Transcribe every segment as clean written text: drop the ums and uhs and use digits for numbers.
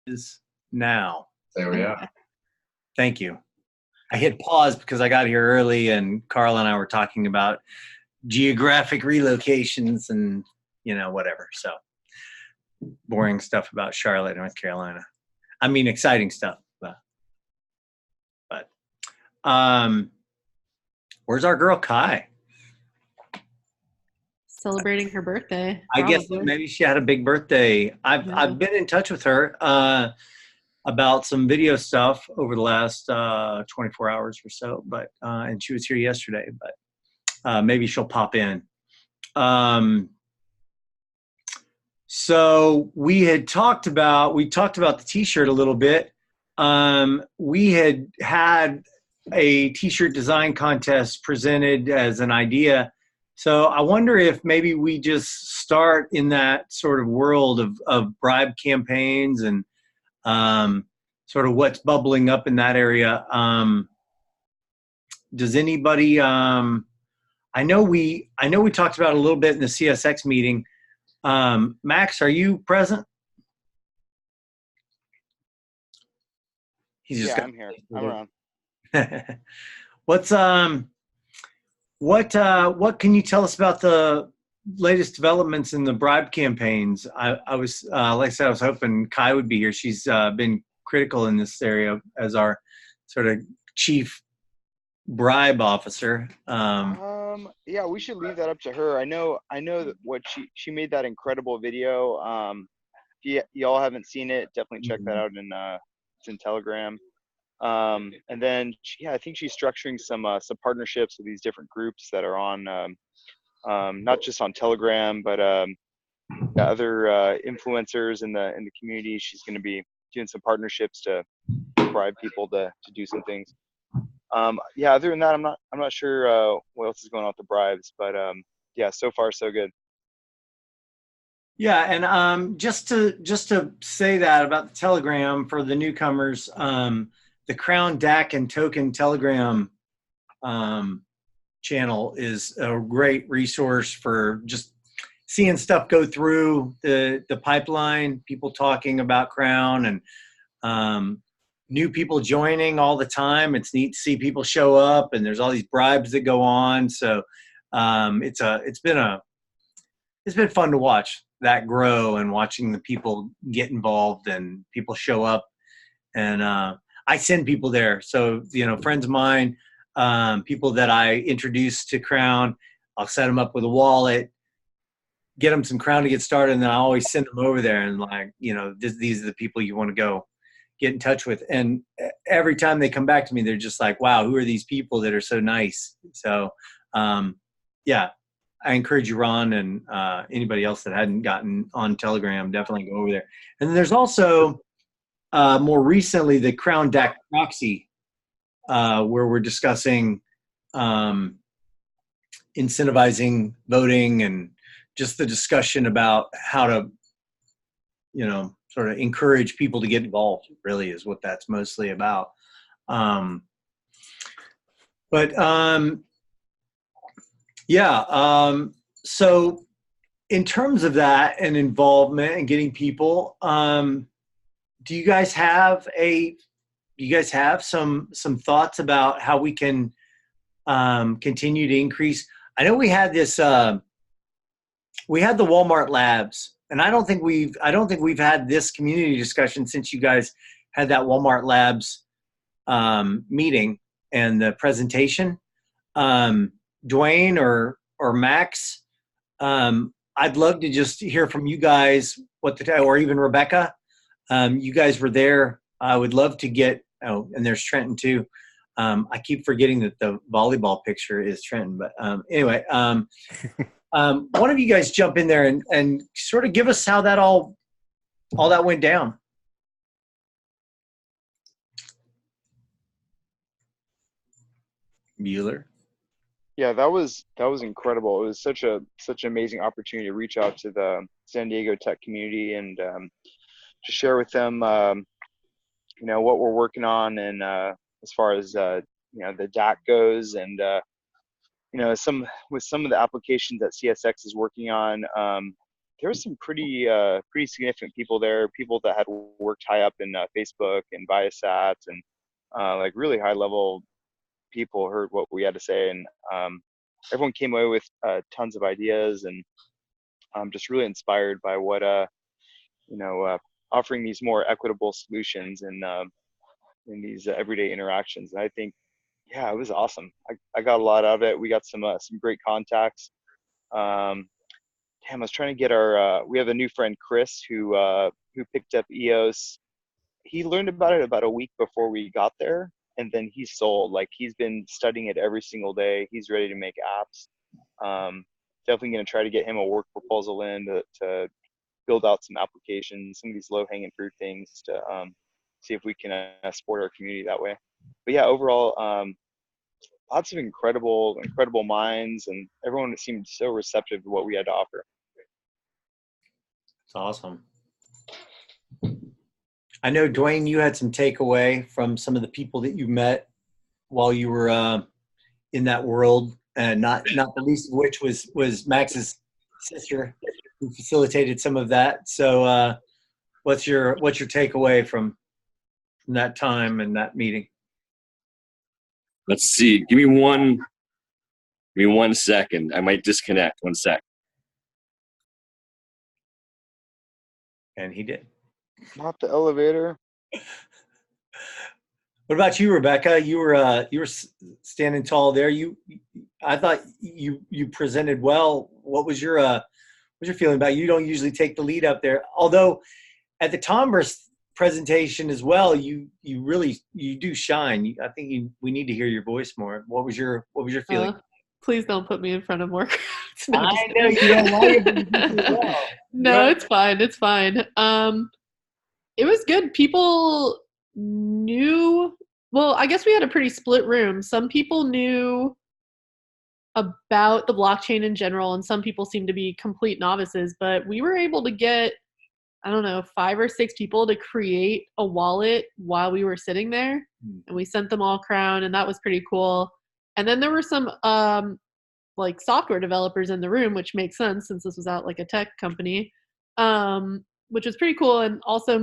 is now. There we are. Thank you. I hit pause because I got here early and Carl and I were talking about geographic relocations and, whatever. So boring stuff about Charlotte, North Carolina. I mean, exciting stuff, but where's our girl Kai? Celebrating her birthday. I guess probably. maybe she had a big birthday. I've been in touch with her about some video stuff over the last 24 hours or so, but and she was here yesterday, but maybe she'll pop in. So we talked about the t-shirt a little bit. We had a t-shirt design contest presented as an idea. So I wonder if maybe we just start in that sort of world of bribe campaigns and sort of what's bubbling up in that area. Does anybody? I know we talked about it a little bit in the CSX meeting. Max, are you present? He's just I'm here. I'm around. What can you tell us about the latest developments in the bribe campaigns? I was like I said, I was hoping Kai would be here. She's been critical in this area as our sort of chief bribe officer. Yeah, we should leave that up to her. I know that what she made that incredible video. If y'all haven't seen it, definitely check that out it's in Telegram. And then I think she's structuring some partnerships with these different groups that are on not just on Telegram, but other influencers in the community. She's going to be doing some partnerships to bribe people to do some things. Other than that, I'm not sure what else is going on with the bribes, but yeah, so far so good. Yeah, and just to say that about the Telegram for the newcomers, the KROWN DAC and Token Telegram channel is a great resource for just seeing stuff go through the pipeline, people talking about KROWN and new people joining all the time. It's neat to see people show up, and there's all these bribes that go on. So it's been fun to watch that grow and watching the people get involved and people show up. And I send people there. So, friends of mine, people that I introduce to KROWN, I'll set them up with a wallet, get them some KROWN to get started, and then I always send them over there and these are the people you want to go get in touch with. And every time they come back to me, they're just like, wow, who are these people that are so nice? So, yeah, I encourage you, Ron, and anybody else that hadn't gotten on Telegram, definitely go over there. And then there's also more recently the KROWN DAC proxy, where we're discussing incentivizing voting and just the discussion about how to, sort of encourage people to get involved, really is what that's mostly about. So in terms of that and involvement and getting people, do you guys have some thoughts about how we can continue to increase? I know we had this, we had the Walmart Labs, and I don't think we've had this community discussion since you guys had that Walmart Labs meeting and the presentation. Dwayne or Max, I'd love to just hear from you guys or even Rebecca. You guys were there. I would love to get, and there's Trenton too. I keep forgetting that the volleyball picture is Trenton, but anyway, one of you guys jump in there and sort of give us how that all that went down. Mueller. Yeah, that was incredible. It was such an amazing opportunity to reach out to the San Diego tech community and to share with them, what we're working on, and as far as the DAC goes, and with some of the applications that CSX is working on. there was some pretty significant people there, people that had worked high up in Facebook and Viasat, and like really high level people heard what we had to say, and everyone came away with tons of ideas, and I'm just really inspired by what offering these more equitable solutions in these everyday interactions. And I think, yeah, it was awesome. I got a lot out of it. We got some great contacts. Damn, I was trying to get our. We have a new friend, Chris, who picked up EOS. He learned about it about a week before we got there, and then he sold. Like, he's been studying it every single day. He's ready to make apps. Definitely going to try to get him a work proposal in to build out some applications, some of these low hanging fruit things to see if we can support our community that way. But yeah, overall, lots of incredible minds, and everyone seemed so receptive to what we had to offer. It's awesome. I know, Dwayne, you had some takeaway from some of the people that you met while you were in that world, and not the least of which was Max's sister, who facilitated some of that. So, what's your takeaway from that time and that meeting? Let's see. Give me 1 second. I might disconnect. 1 sec. And he did. Not the elevator. What about you, Rebecca? You were standing tall there. I thought you presented well. What was your feeling about it? You don't usually take the lead up there, although at the Tomburst presentation as well, you do shine. I think we need to hear your voice more. What was your feeling? Please don't put me in front of more crowds. No, I know you don't like it, but you do so well. No, it's fine. It's fine. It was good. People knew. Well, I guess we had a pretty split room. Some people knew about the blockchain in general, and some people seemed to be complete novices. But we were able to get, I don't know, 5 or 6 people to create a wallet while we were sitting there, and we sent them all KROWN, and that was pretty cool. And then there were some like software developers in the room, which makes sense since this was at like a tech company, which was pretty cool. And also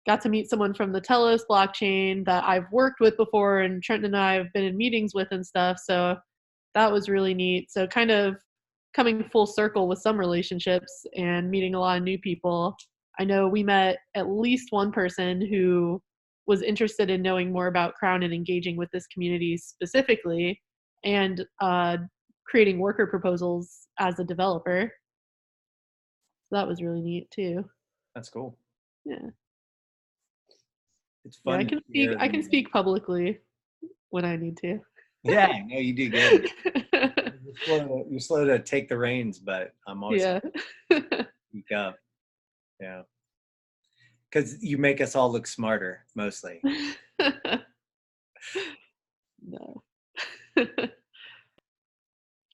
got to meet someone from the Telos blockchain that I've worked with before, and Trenton and I have been in meetings with and stuff. So that was really neat. So kind of coming full circle with some relationships and meeting a lot of new people. I know we met at least one person who was interested in knowing more about KROWN and engaging with this community specifically, and creating worker proposals as a developer. So that was really neat too. That's cool. Yeah. It's fun. Yeah, I can speak publicly when I need to. Yeah, no, you do good. You're slow to take the reins, but I'm always speak up. Yeah. Because you make us all look smarter, mostly. No.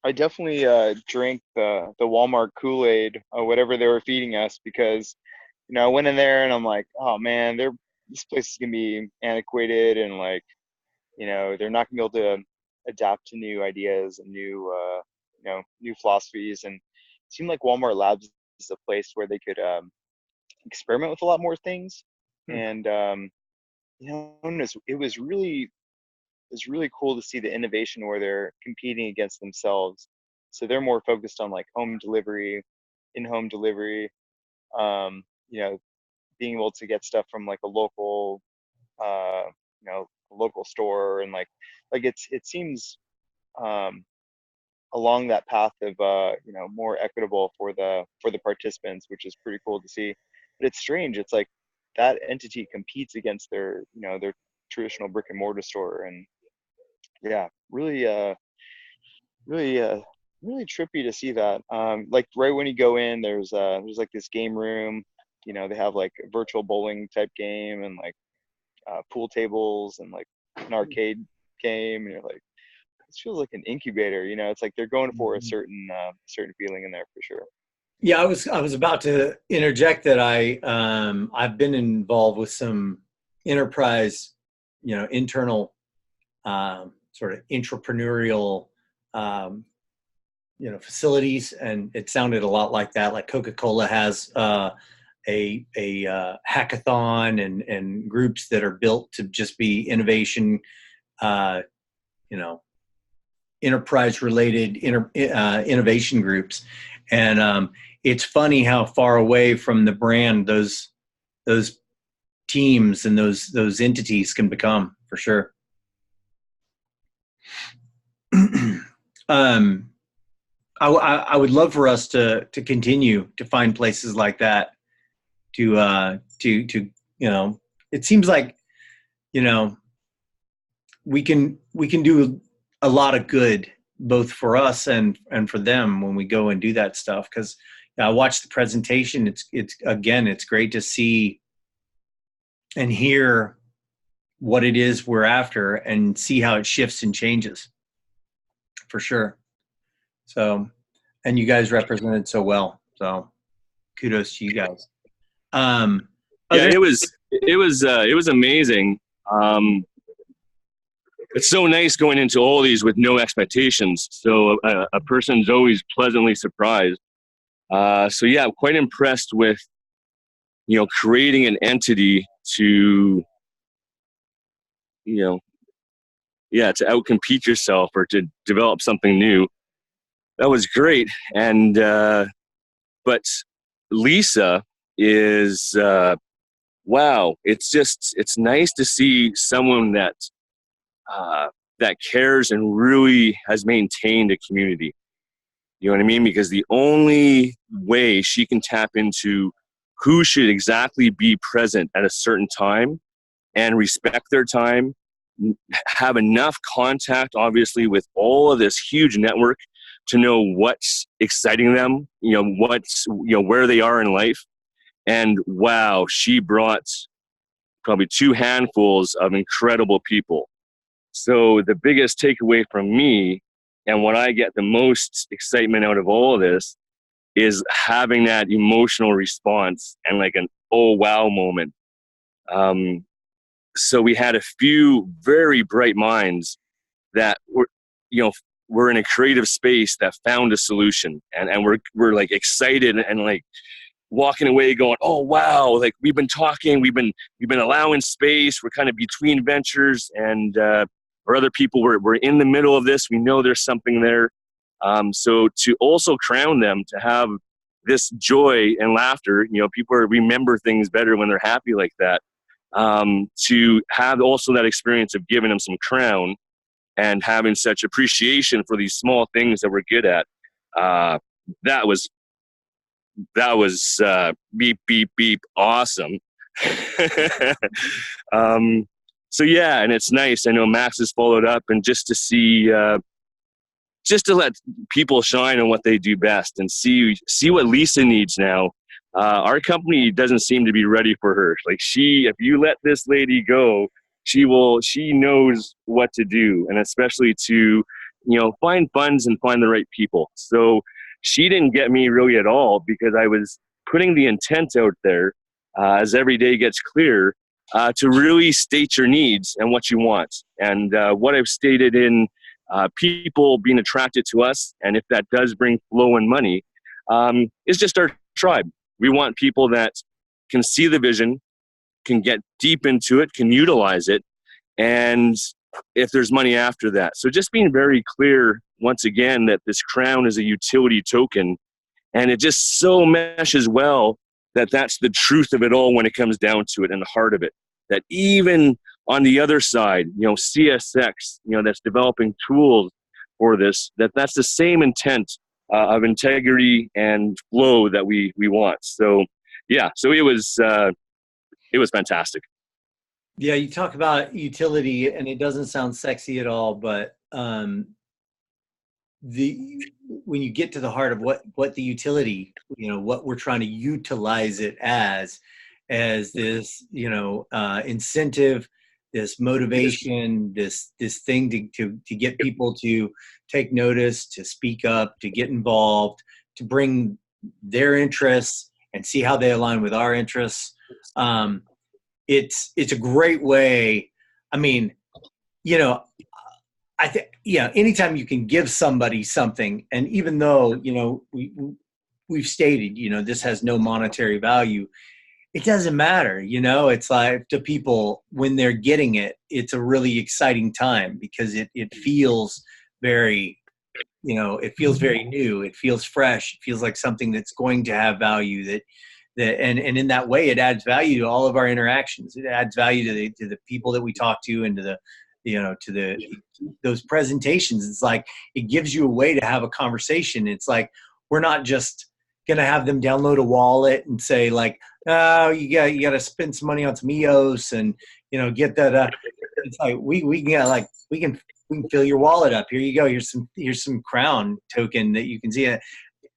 I definitely drank the Walmart Kool-Aid or whatever they were feeding us, because I went in there and I'm like, oh man, this place is gonna be antiquated, and like, they're not gonna be able to adapt to new ideas and new philosophies. And it seemed like Walmart Labs is a place where they could experiment with a lot more things. And it was really cool to see the innovation where they're competing against themselves. So they're more focused on like home delivery, in-home delivery, being able to get stuff from like a local store, and like it seems along that path of more equitable for the participants, which is pretty cool to see. But it's strange. It's like that entity competes against their traditional brick and mortar store, and yeah, really trippy to see that. Like right when you go in, there's like this game room. They have like a virtual bowling type game, and like pool tables, and like an arcade game, and you're like, this feels like an incubator. It's like they're going for a certain feeling in there for sure. Yeah, I was about to interject that I've been involved with some enterprise, internal sort of entrepreneurial facilities, and it sounded a lot like that. Like Coca-Cola has a hackathon and groups that are built to just be innovation, you know, enterprise related innovation groups. And it's funny how far away from the brand those teams and those entities can become, for sure. I would love for us to continue to find places like that to it seems like we can do a lot of good both for us and for them when we go and do that stuff. Because I watched the presentation. It's great to see and hear what it is we're after and see how it shifts and changes, for sure. So, and you guys represented so well. So kudos to you guys. Yeah, it was amazing. It's so nice going into all these with no expectations. So a person's always pleasantly surprised. So yeah, I'm quite impressed with, creating an entity to, to outcompete yourself or to develop something new. That was great. And, but Lisa is, wow. It's nice to see someone that cares and really has maintained a community. You know what I mean? Because the only way she can tap into who should exactly be present at a certain time and respect their time, have enough contact, obviously, with all of this huge network to know what's exciting them, where they are in life. And wow, she brought probably 2 handfuls of incredible people. So the biggest takeaway from me, and what I get the most excitement out of all of this, is having that emotional response and like an oh wow moment. So we had a few very bright minds that we're in a creative space that found a solution, and we're like excited and like walking away going, oh wow, like we've been talking, we've been allowing space, we're kind of between ventures, and or other people, we're in the middle of this, we know there's something there. So to also crown them, to have this joy and laughter, people remember things better when they're happy like that. To have also that experience of giving them some crown and having such appreciation for these small things that we're good at, that was beep, beep, beep, awesome. So yeah, and it's nice. I know Max has followed up, and just to see, just to let people shine on what they do best and see what Lisa needs now. Our company doesn't seem to be ready for her. Like if you let this lady go, she knows what to do, and especially to, find funds and find the right people. So she didn't get me really at all, because I was putting the intent out there, as every day gets clearer, to really state your needs and what you want. And what I've stated in people being attracted to us, and if that does bring flow and money, is just our tribe. We want people that can see the vision, can get deep into it, can utilize it, and if there's money after that. So just being very clear, once again, that this crown is a utility token, and it just so meshes well that that's the truth of it all when it comes down to it, and the heart of it. That even on the other side, CSX, that's developing tools for this, that's the same intent of integrity and flow that we want. So yeah, so it was fantastic. Yeah, you talk about utility, and it doesn't sound sexy at all, but when you get to the heart of what the utility, what we're trying to utilize it as this, incentive, this motivation, this thing to get people to take notice, to speak up, to get involved, to bring their interests and see how they align with our interests. It's a great way. I mean, I think yeah, anytime you can give somebody something, and even though, you know, we've stated, you know, this has no monetary value, it doesn't matter. You know, it's like to people when they're getting it, it's a really exciting time because it feels very, you know, it feels very new. It feels fresh. It feels like something that's going to have value and in that way, it adds value to all of our interactions. It adds value to the people that we talk to and to the, you know, to those presentations. It's like, it gives you a way to have a conversation. It's like, we're not just going to have them download a wallet and say like, oh, you got to spend some money on some EOS and, you know, get that. It's like, we can fill your wallet up. Here you go. Here's some KROWN token that you can see.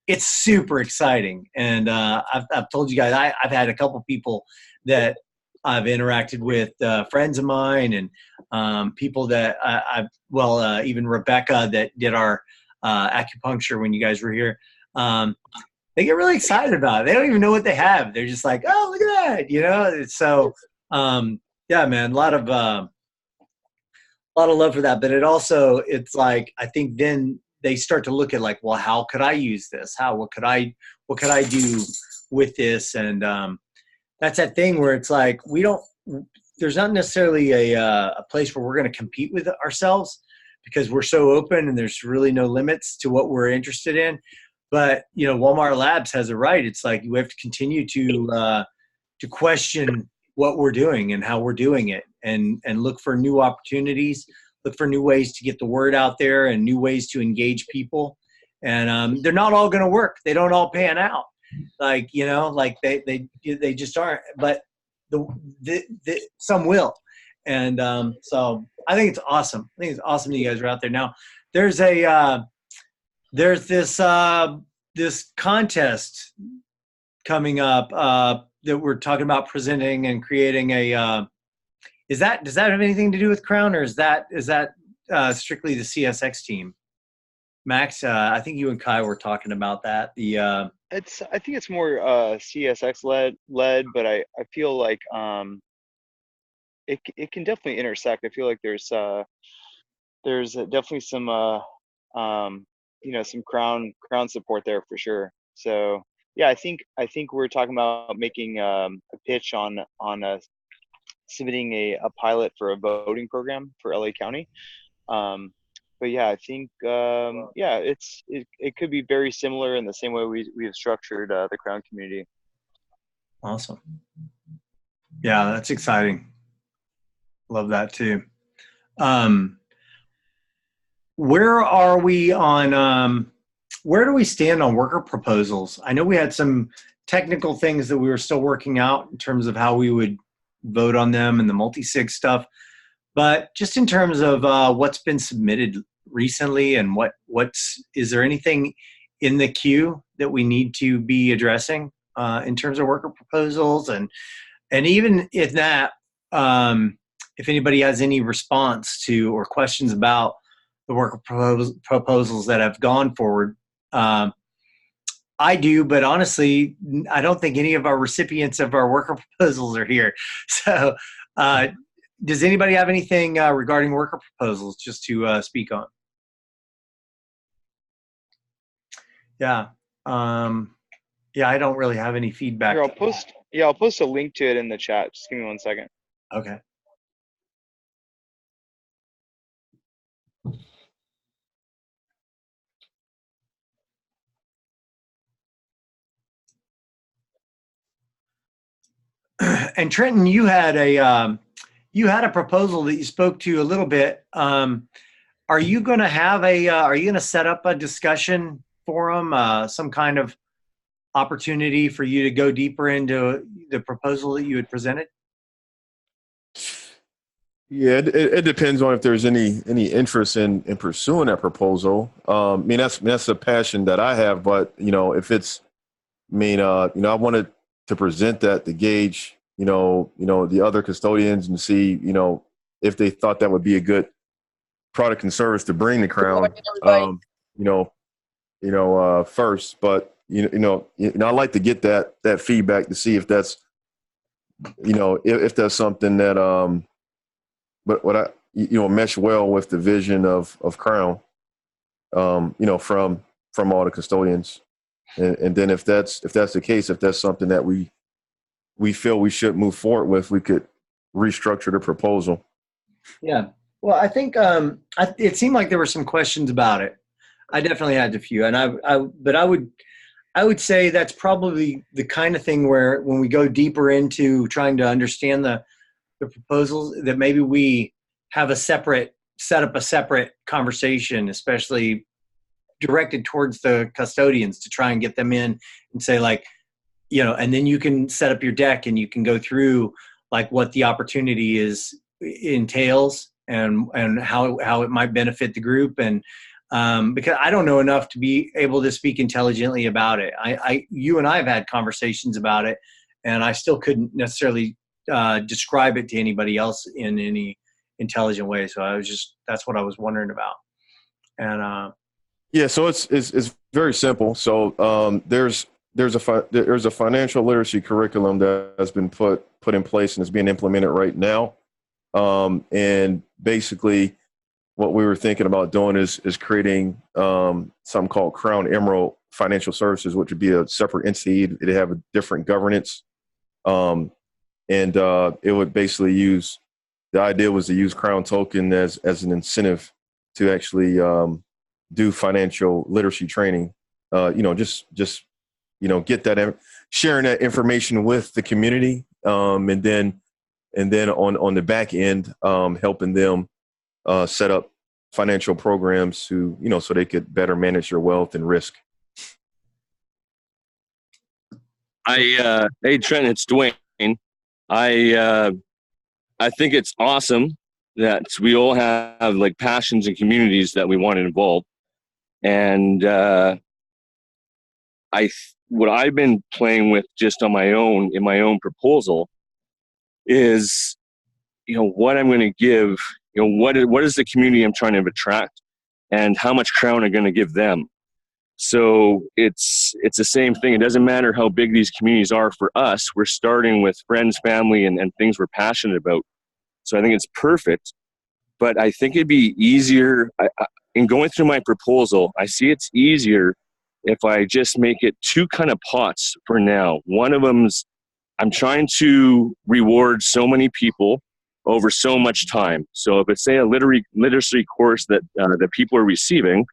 It's super exciting. And I've told you guys, I've had a couple people that I've interacted with, friends of mine and people that even Rebecca that did our acupuncture when you guys were here. They get really excited about it. They don't even know what they have. They're just like, oh, look at that. You know? So, yeah, man, a lot of love for that. But it's like, I think then they start to look at like, well, how could I use this? What could I do with this? And that's that thing where it's like, there's not necessarily a place where we're going to compete with ourselves because we're so open and there's really no limits to what we're interested in. But, you know, Walmart Labs has a right. It's like, we have to continue to question what we're doing and how we're doing it and look for new opportunities, look for new ways to get the word out there and new ways to engage people. And they're not all going to work. They don't all pan out. Like, you know, like they just aren't, but some will. And so I think it's awesome. I think it's awesome that you guys are out there. Now there's this contest coming up that we're talking about presenting and creating does that have anything to do with KROWN, or is that strictly the CSX team? Max, I think you and Kai were talking about that. I think it's more CSX led, but I feel like it can definitely intersect. I feel like there's definitely some you know, some KROWN support there for sure. So yeah, I think we're talking about making a pitch on submitting a pilot for a voting program for LA County. But yeah, I think yeah, it could be very similar in the same way we have structured the KROWN community. Awesome. Yeah, that's exciting. Love that too. Where are we on? Where do we stand on worker proposals? I know we had some technical things that we were still working out in terms of how we would vote on them and the multi-sig stuff. But just in terms of what's been submitted recently and is there anything in the queue that we need to be addressing in terms of worker proposals? And even if that, if anybody has any response to or questions about the worker proposals that have gone forward, I do, but honestly, I don't think any of our recipients of our worker proposals are here. So does anybody have anything regarding worker proposals just to speak on? Yeah. Yeah, I don't really have any feedback. Here, I'll post a link to it in the chat. Just give me 1 second. Okay. And Trenton, you had a proposal that you spoke to a little bit. Are you going to have are you going to set up a discussion forum, some kind of opportunity for you to go deeper into the proposal that you had presented? Yeah, it depends on if there's any interest in pursuing that proposal. I mean, that's a passion that I have, but you know, if it's, I mean, you know, I wanted to present that to gauge, you know, the other custodians and see, you know, if they thought that would be a good product and service to bring to KROWN, first. But you know, I like to get that feedback to see if that's, you know, if that's something that, but what I, mesh well with the vision of KROWN, from all the custodians. And then if that's the case, if that's something that we feel we should move forward with, we could restructure the proposal. Yeah. Well, I think it seemed like there were some questions about it. I definitely had a few, and but I would say that's probably the kind of thing where when we go deeper into trying to understand the proposals, that maybe we have set up a separate conversation, especially directed towards the custodians, to try and get them in and say, like, and then you can set up your deck and you can go through like what the opportunity entails and how it might benefit the group. And because I don't know enough to be able to speak intelligently about it. You and I have had conversations about it, and I still couldn't necessarily describe it to anybody else in any intelligent way. So that's what I was wondering about. And yeah, so it's very simple. So there's a financial literacy curriculum that has been put in place and is being implemented right now. And basically, what we were thinking about doing is creating something called KROWN Emerald Financial Services, which would be a separate entity. It'd have a different governance, and it would basically the idea was to use KROWN token as an incentive to actually do financial literacy training. Just get that, sharing that information with the community, and then on the back end, helping them set up financial programs so they could better manage their wealth and risk. Hey Trent, it's Dwayne. I think it's awesome that we all have like passions and communities that we want to involve. And what I've been playing with just on my own in my own proposal is, what I'm going to give, what is the community I'm trying to attract, and how much KROWN are going to give them. So it's the same thing. It doesn't matter how big these communities are for us. We're starting with friends, family, and things we're passionate about. So I think it's perfect. But I think it'd be easier in going through my proposal. I see it's easier if I just make it two kind of pots for now. One of them's I'm trying to reward so many people over so much time. So if it's, say, a literacy course that people are receiving,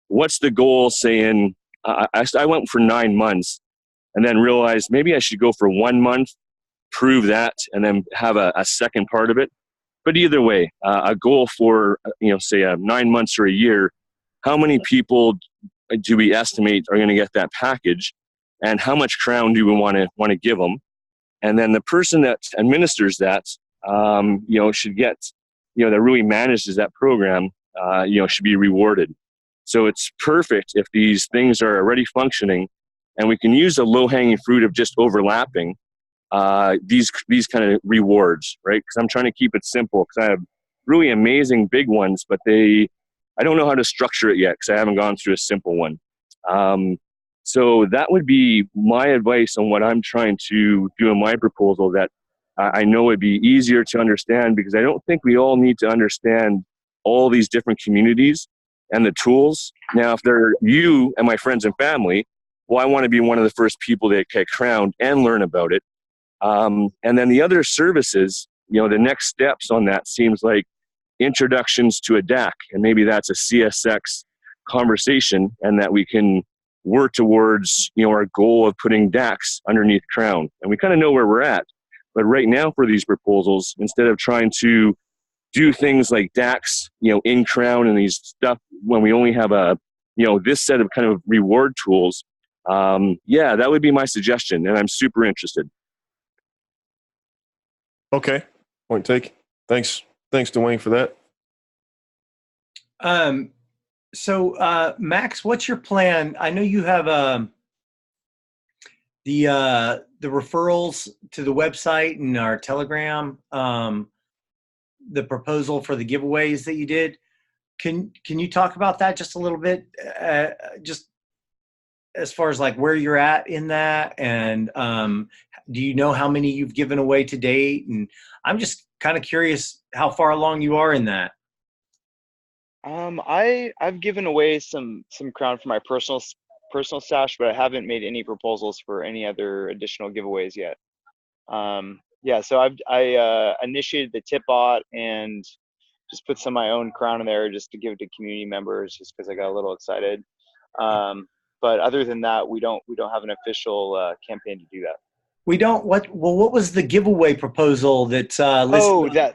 what's the goal saying, I went for 9 months and then realized maybe I should go for 1 month, prove that, and then have a second part of it. But either way, a goal for, say 9 months or a year, how many people do we estimate are going to get that package, and how much KROWN do we want to give them? And then the person that administers that, should get, that really manages that program, should be rewarded. So it's perfect if these things are already functioning and we can use the low-hanging fruit of just overlapping these kind of rewards, right? Because I'm trying to keep it simple, because I have really amazing big ones, but I don't know how to structure it yet because I haven't gone through a simple one. So that would be my advice on what I'm trying to do in my proposal, that I know would be easier to understand, because I don't think we all need to understand all these different communities and the tools. Now, if they're you and my friends and family, well, I want to be one of the first people that get KROWN and learn about it. And then the other services, the next steps on that seems like introductions to a DAC, and maybe that's a CSX conversation, and that we can work towards, our goal of putting DACs underneath KROWN. And we kind of know where we're at. But right now for these proposals, instead of trying to do things like DACs, in KROWN and these stuff, when we only have this set of kind of reward tools, that would be my suggestion. And I'm super interested. Okay. Point taken. Thanks, Dwayne, for that. So, Max, what's your plan? I know you have the referrals to the website and our Telegram, the proposal for the giveaways that you did. Can you talk about that just a little bit, just as far as like where you're at in that, and do you know how many you've given away to date? And I'm just kind of curious how far along you are in that. I've given away some Crown for my personal stash, but I haven't made any proposals for any other additional giveaways yet. Yeah, so I initiated the tip bot and just put some of my own Crown in there just to give to community members, just because I got a little excited. But other than that, we don't have an official campaign to do that. We don't. What was the giveaway proposal that listed?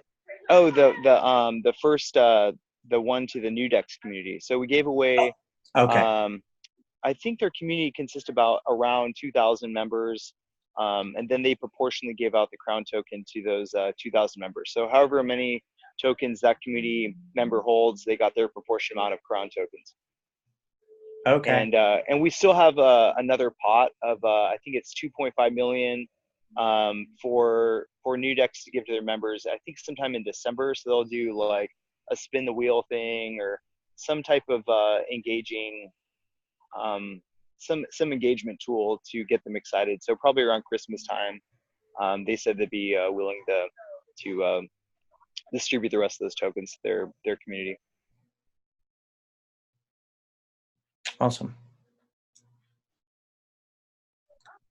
The first the one to the New Decks community. So we gave away. Okay. I think their community consists about around 2,000 members, and then they proportionally gave out the Crown token to those 2,000 members. So however many tokens that community member holds, they got their proportionate amount of Crown tokens. Okay. And we still have another pot of I think it's 2.5 million for New Decks to give to their members. I think sometime in December, so they'll do like a spin the wheel thing or some type of engaging some engagement tool to get them excited. So probably around Christmas time, they said they'd be willing to distribute the rest of those tokens to their community. Awesome.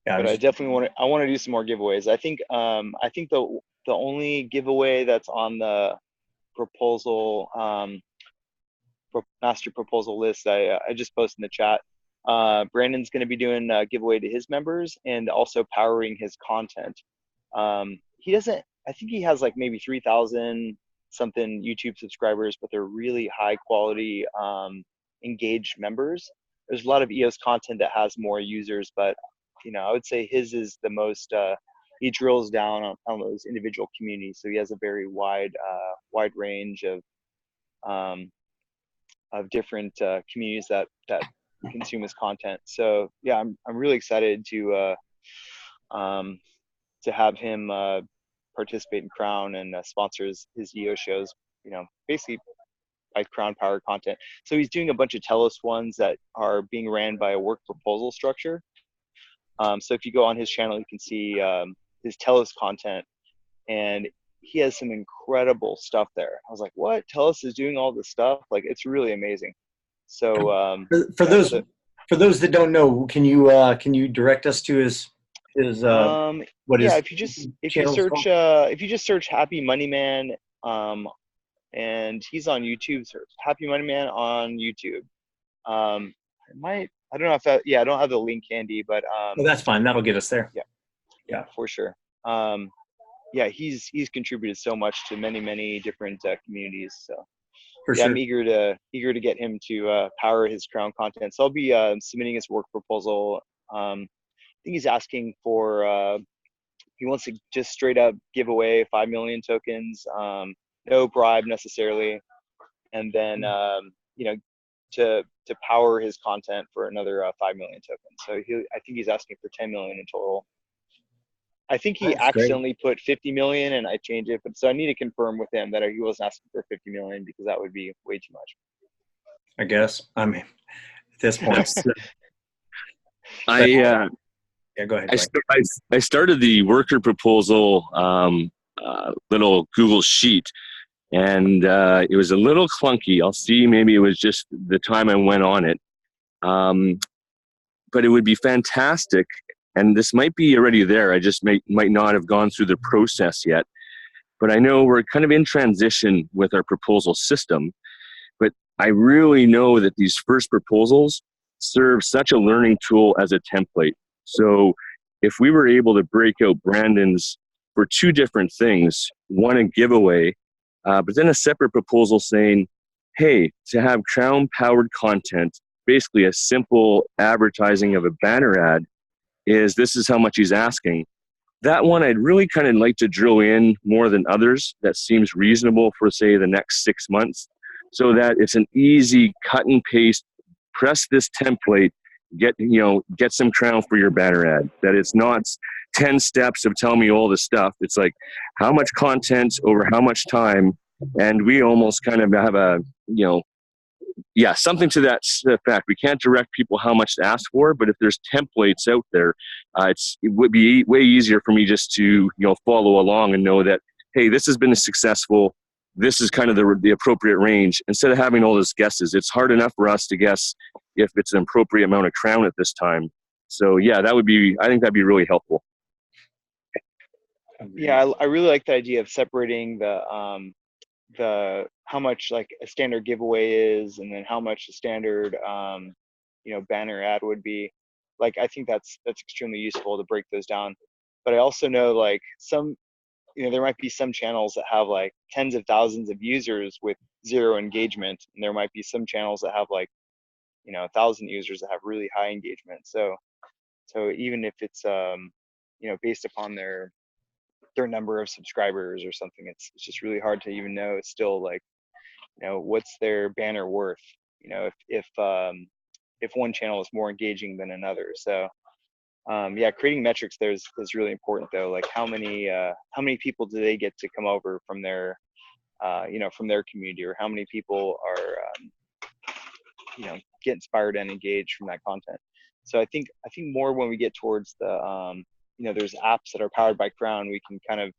Yeah, but I definitely want to do some more giveaways. I think the only giveaway that's on the proposal master proposal list I just posted in the chat. Brandon's going to be doing a giveaway to his members and also powering his content. He doesn't. I think he has like maybe 3,000 something YouTube subscribers, but they're really high quality engaged members. There's a lot of EOS content that has more users, but I would say his is the most. He drills down on those individual communities, so he has a very wide range of different communities that consume his content. So yeah, I'm really excited to have him participate in KROWN and sponsor his EO shows. Basically by KROWN power content. So he's doing a bunch of Telos ones that are being ran by a work proposal structure. So if you go on his channel, you can see his Telos content, and he has some incredible stuff there. I was like, what? Telos is doing all this stuff? Like, it's really amazing. So for those that don't know, can you direct us to his what is? Yeah, if you just search Happy Money Man, and he's on YouTube. Search Happy Money Man on YouTube. I don't know if that, I don't have the link handy, but well, that's fine. That'll get us there. Yeah, for sure. Yeah, he's contributed so much to many different communities. So for sure. I'm eager to get him to power his KROWN content. So I'll be submitting his work proposal. I think he's asking for he wants to just straight up give away 5 million tokens, no bribe necessarily, and then to power his content for another 5 million tokens. So I think he's asking for 10 million in total. I think he accidentally put 50 million and I changed it, but so I need to confirm with him that he wasn't asking for 50 million, because that would be way too much. I guess. I mean, at this point. Yeah, go ahead. I started the worker proposal little Google sheet, and it was a little clunky. I'll see, maybe it was just the time I went on it. But it would be fantastic, and this might be already there. I just might not have gone through the process yet. But I know we're kind of in transition with our proposal system. But I really know that these first proposals serve such a learning tool as a template. So if we were able to break out Brandon's for 2 different things, one a giveaway, but then a separate proposal saying, hey, to have KROWN powered content, basically a simple advertising of a banner ad, this is how much he's asking. That one I'd really kind of like to drill in more than others. That seems reasonable for, say, the next 6 months, so that it's an easy cut and paste, press this template, get some KROWN for your banner ad. That it's not 10 steps of tell me all the stuff. It's like how much content over how much time, and we almost kind of have a something to that effect. We can't direct people how much to ask for, but if there's templates out there, it would be way easier for me just to follow along and know that, hey, this has been successful. this is kind of the appropriate range, instead of having all those guesses. It's hard enough for us to guess if it's an appropriate amount of KROWN at this time. So yeah, I think that'd be really helpful. Yeah, I really like the idea of separating the how much like a standard giveaway is, and then how much a standard banner ad would be. Like, I think that's extremely useful to break those down. But I also know, like, some, there might be some channels that have like tens of thousands of users with zero engagement, and there might be some channels that have like 1,000 users that have really high engagement. So even if it's based upon their number of subscribers or something, it's just really hard to even know still, like, what's their banner worth, if one channel is more engaging than another. So creating metrics there is really important, though. Like, how many people do they get to come over from their from their community, or how many people are get inspired and engaged from that content. So I think more when we get towards the there's apps that are powered by KROWN, we can kind of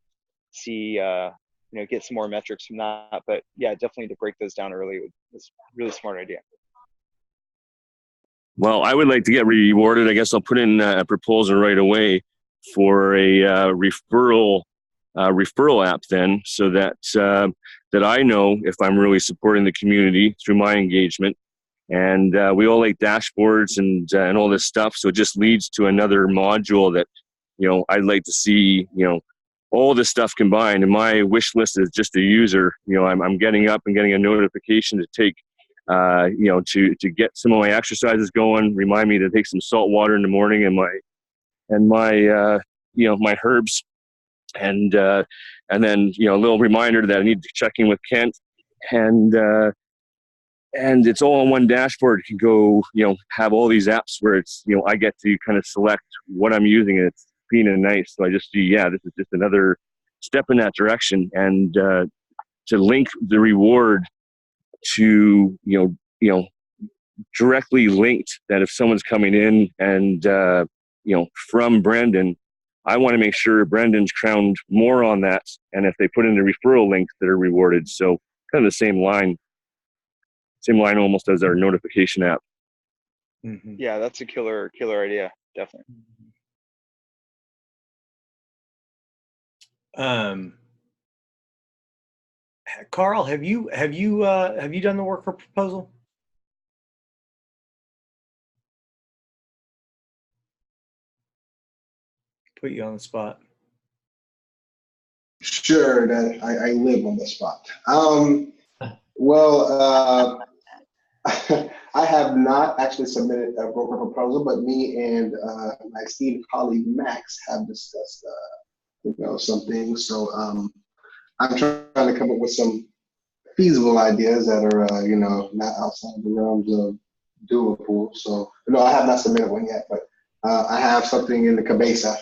see get some more metrics from that. But yeah, definitely to break those down early is a really smart idea. Well, I would like to get rewarded. I guess I'll put in a proposal right away for a referral app then, so that that I know if I'm really supporting the community through my engagement. And we all like dashboards and all this stuff, so it just leads to another module that I'd like to see all this stuff combined. And my wish list is just a user. I'm getting up and getting a notification to take to get some of my exercises going, remind me to take some salt water in the morning, and my my herbs, and then a little reminder that I need to check in with Kent, and it's all on one dashboard. You can go, have all these apps where it's, I get to kind of select what I'm using, and it's clean and nice. So I just see, this is just another step in that direction. And to link the reward to, directly linked, that if someone's coming in and, from Brendan, I want to make sure Brendan's crowned more on that. And if they put in the referral links, that are rewarded. So kind of the same line almost as our notification app. Mm-hmm. Yeah, that's a killer idea, definitely. Carl, have you done the worker proposal? Put you on the spot. Sure, that I live on the spot. Well, I have not actually submitted a broker proposal, but me and my esteemed colleague Max have discussed, some things. So I'm trying to come up with some feasible ideas that are, not outside the realms of doable. So no, I have not submitted one yet, but I have something in the cabeza,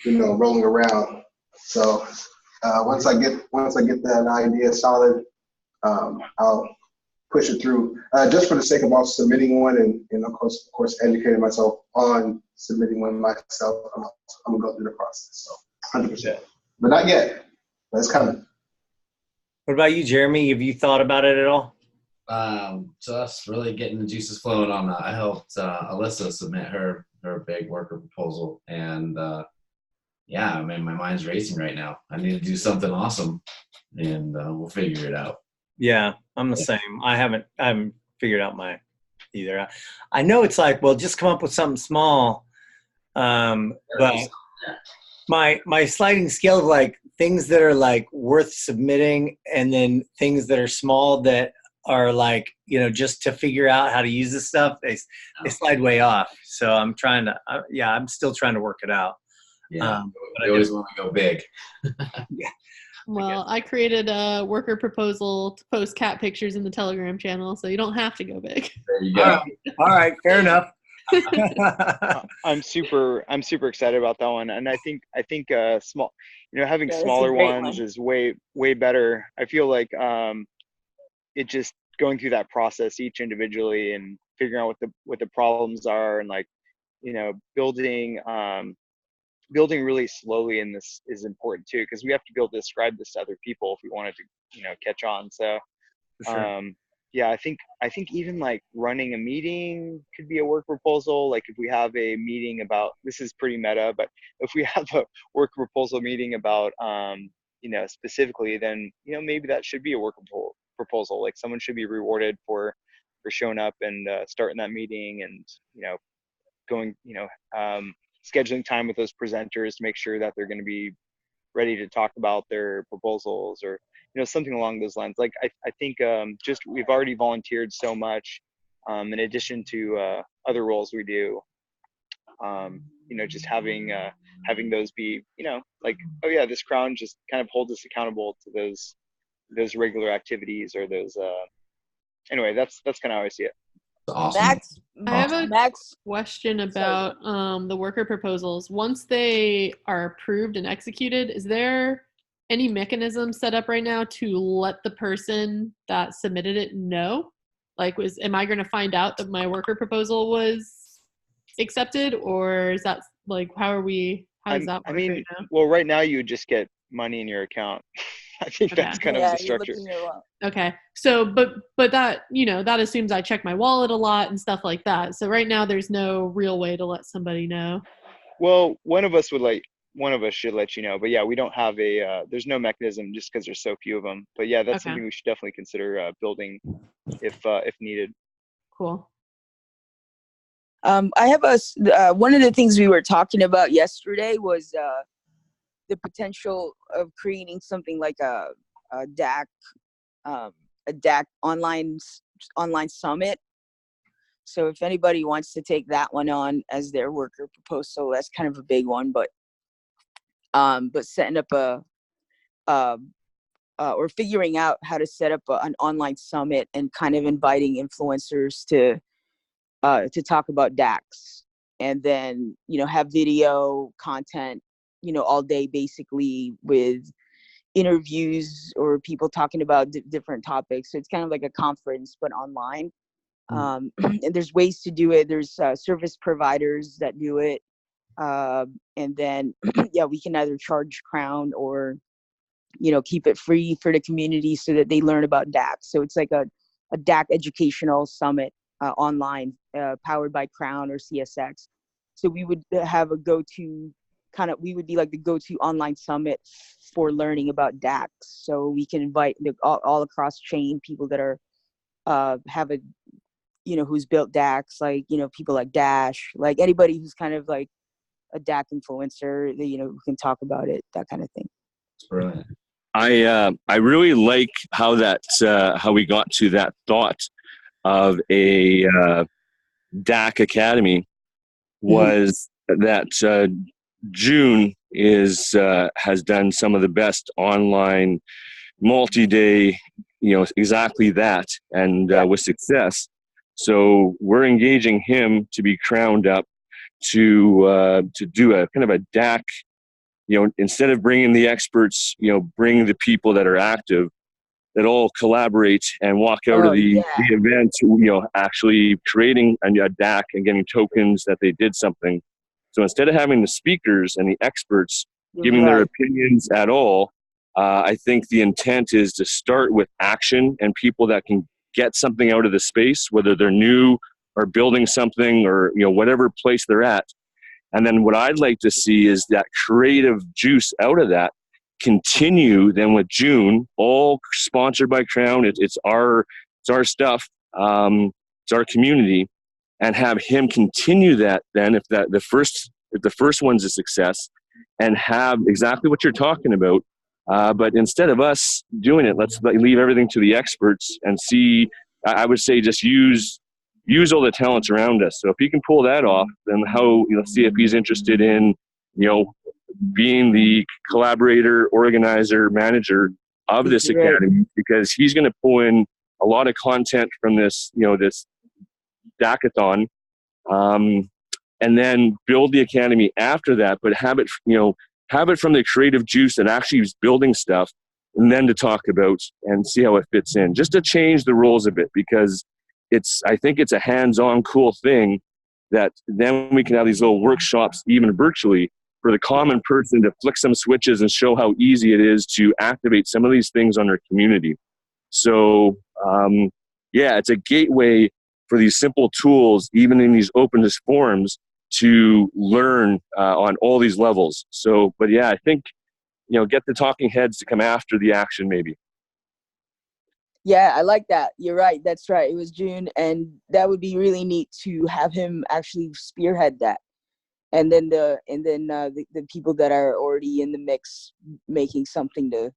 rolling around. So once I get that idea solid, I'll push it through, just for the sake of also submitting one, and of course educating myself on submitting one myself. I'm gonna go through the process, so 100%, but not yet. That's coming. What about you, Jeremy? Have you thought about it at all? Just really getting the juices flowing on that. I helped Alyssa submit her big worker proposal, and I mean, my mind's racing right now. I need to do something awesome, and we'll figure it out. Yeah, I'm the same. I haven't figured out my either. I know it's like, well, just come up with something small, but my sliding scale of like things that are like worth submitting, and then things that are small that are like, just to figure out how to use this stuff, they slide way off. So I'm trying to, I'm still trying to work it out. Yeah, but I always want to go big. Yeah. Well, I created a worker proposal to post cat pictures in the Telegram channel, so you don't have to go big. There you go. All right, fair enough. I'm super excited about that one, and I think small, having smaller ones is way better. I feel like it just going through that process each individually and figuring out what the problems are, and like building building really slowly in this is important too, because we have to be able to describe this to other people if we want it to, you know, catch on. So For sure. yeah, I think even like running a meeting could be a work proposal. Like if we have a meeting about, this is pretty meta, but if we have a work proposal meeting about you know, specifically, then, you know, maybe that should be a work proposal. Like someone should be rewarded for showing up and starting that meeting, and, you know, going, you know, scheduling time with those presenters to make sure that they're going to be ready to talk about their proposals, or, you know, something along those lines. Like I think just we've already volunteered so much in addition to other roles we do. You know, just having those be, you know, like, oh yeah, this KROWN just kind of holds us accountable to those regular activities, or those anyway, that's kind of how I see it. Awesome. Max, I have a Max, question about the worker proposals. Once they are approved and executed, is there any mechanism set up right now to let the person that submitted it know? Like, am I going to find out that my worker proposal was accepted, or is that like, how does that work I mean, right now? well, right now you would just get money in your account. I think Okay. that's kind of yeah, the you're structure. looking at what? Okay. So, but that, you know, that assumes I check my wallet a lot and stuff like that. So right now there's no real way to let somebody know. Well, one of us should let you know, but yeah, we don't have a there's no mechanism just because there's so few of them. But yeah, that's Okay. something we should definitely consider building if needed. Cool. I have one of the things we were talking about yesterday was the potential of creating something like a DAC online summit. So if anybody wants to take that one on as their worker proposal, that's kind of a big one. But setting up or figuring out how to set up an online summit and kind of inviting influencers to talk about DACs, and then, you know, have video content, you know, all day basically, with interviews or people talking about different topics. So it's kind of like a conference but online. And there's ways to do it. There's service providers that do it, and then yeah, we can either charge KROWN or, you know, keep it free for the community so that they learn about DAC. So it's like a DAC educational summit online, powered by KROWN or CSX. So we would have a go-to we would be like the go-to online summit for learning about DACs. So we can invite all across chain people that are have a, you know, who's built DACs, like, you know, people like Dash, like anybody who's kind of like a DAC influencer, you know, who can talk about it, that kind of thing. It's brilliant. I really like how how we got to that thought of a DAC Academy, was that June has done some of the best online multi-day, you know, exactly that, and with success. So we're engaging him to be crowned up to do a kind of a DAC. You know, instead of bringing the experts, you know, bring the people that are active, that all collaborate and walk out of the event, you know, actually creating a DAC and getting tokens that they did something. So instead of having the speakers and the experts giving their opinions at all, I think the intent is to start with action and people that can get something out of the space, whether they're new or building something, or, you know, whatever place they're at. And then what I'd like to see is that creative juice out of that continue then with June, all sponsored by KROWN. It's our stuff. It's our community, and have him continue that then if the first one's a success, and have exactly what you're talking about. But instead of us doing it, let's leave everything to the experts and see. I would say just use all the talents around us. So if he can pull that off, then let's see if he's interested in, you know, being the collaborator, organizer, manager of this academy, because he's going to pull in a lot of content from this, you know, this DACathon, and then build the academy after that, but have it from the creative juice that actually is building stuff, and then to talk about and see how it fits in, just to change the rules a bit, because I think it's a hands-on cool thing that then we can have these little workshops even virtually, for the common person to flick some switches and show how easy it is to activate some of these things on their community. So, yeah, it's a gateway for these simple tools, even in these openness forums, to learn on all these levels. So, but yeah, I think, get the talking heads to come after the action, maybe. Yeah, I like that. You're right. That's right. It was June, and that would be really neat to have him actually spearhead that. And then the people that are already in the mix making something to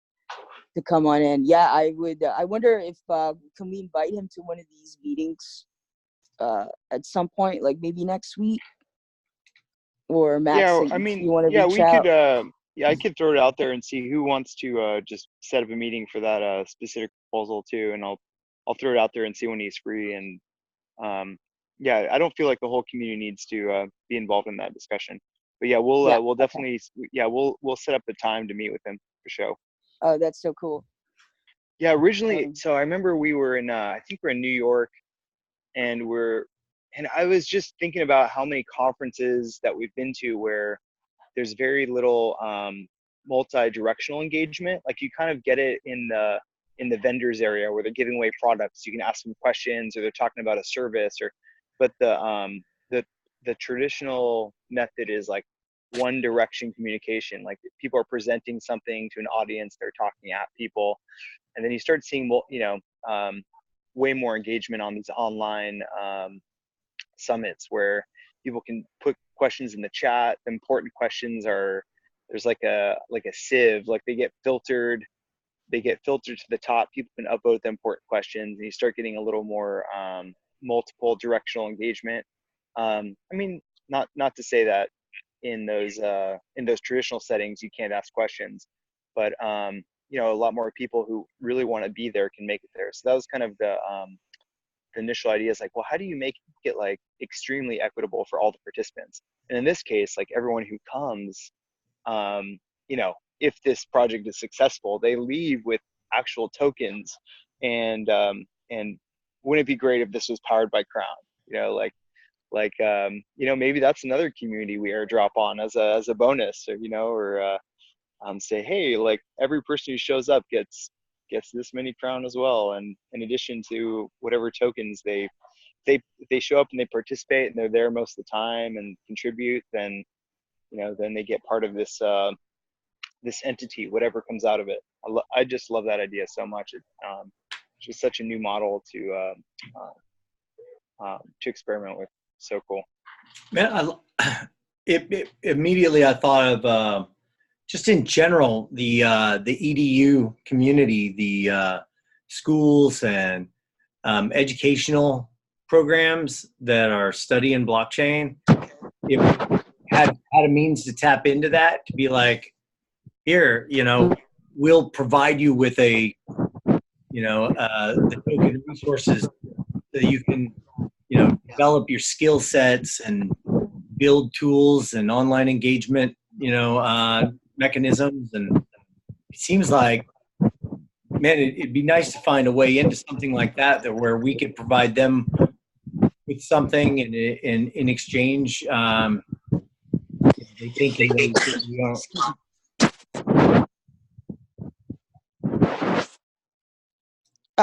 come on in. Yeah, I would. I wonder if can we invite him to one of these meetings at some point, like maybe next week, or Max, Yeah, you, I mean, you want to yeah, reach we out? could. Yeah, I could throw it out there and see who wants to just set up a meeting for that specific proposal too, and I'll throw it out there and see when he's free. And yeah, I don't feel like the whole community needs to be involved in that discussion. But yeah, we'll Okay. definitely, yeah, we'll set up the time to meet with him for sure. Oh, that's so cool. Yeah, originally, so I remember we were in I think we're in New York, and I was just thinking about how many conferences that we've been to where there's very little multi-directional engagement. Like you kind of get it in the vendors area where they're giving away products. You can ask them questions, or they're talking about a service, but the traditional method is like one direction communication. Like people are presenting something to an audience, they're talking at people, and then you start seeing way more engagement on these online summits where people can put questions in the chat. The important questions there's like a sieve, like they get filtered to the top. People can upvote the important questions, and you start getting a little more multiple directional engagement. I mean, not to say that in those traditional settings you can't ask questions, but a lot more people who really want to be there can make it there. So that was kind of the initial idea, is like, well, how do you make it like extremely equitable for all the participants? And in this case, like everyone who comes, if this project is successful, they leave with actual tokens. And wouldn't it be great if this was powered by KROWN? Maybe that's another community we airdrop on as a bonus, or say, hey, like every person who shows up gets this many KROWN as well, and in addition to whatever tokens they show up and they participate and they're there most of the time and contribute, then they get part of this this entity, whatever comes out of it. I just love that idea so much. It's just such a new model to experiment with. So cool. Man, immediately I thought of just in general the EDU community, the schools and educational programs that are studying blockchain. If had a means to tap into that, to be like, here, we'll provide you with the token resources so that you can develop your skill sets and build tools and online engagement mechanisms. And it seems like, man, it'd be nice to find a way into something like that where we could provide them with something in exchange. They think they don't.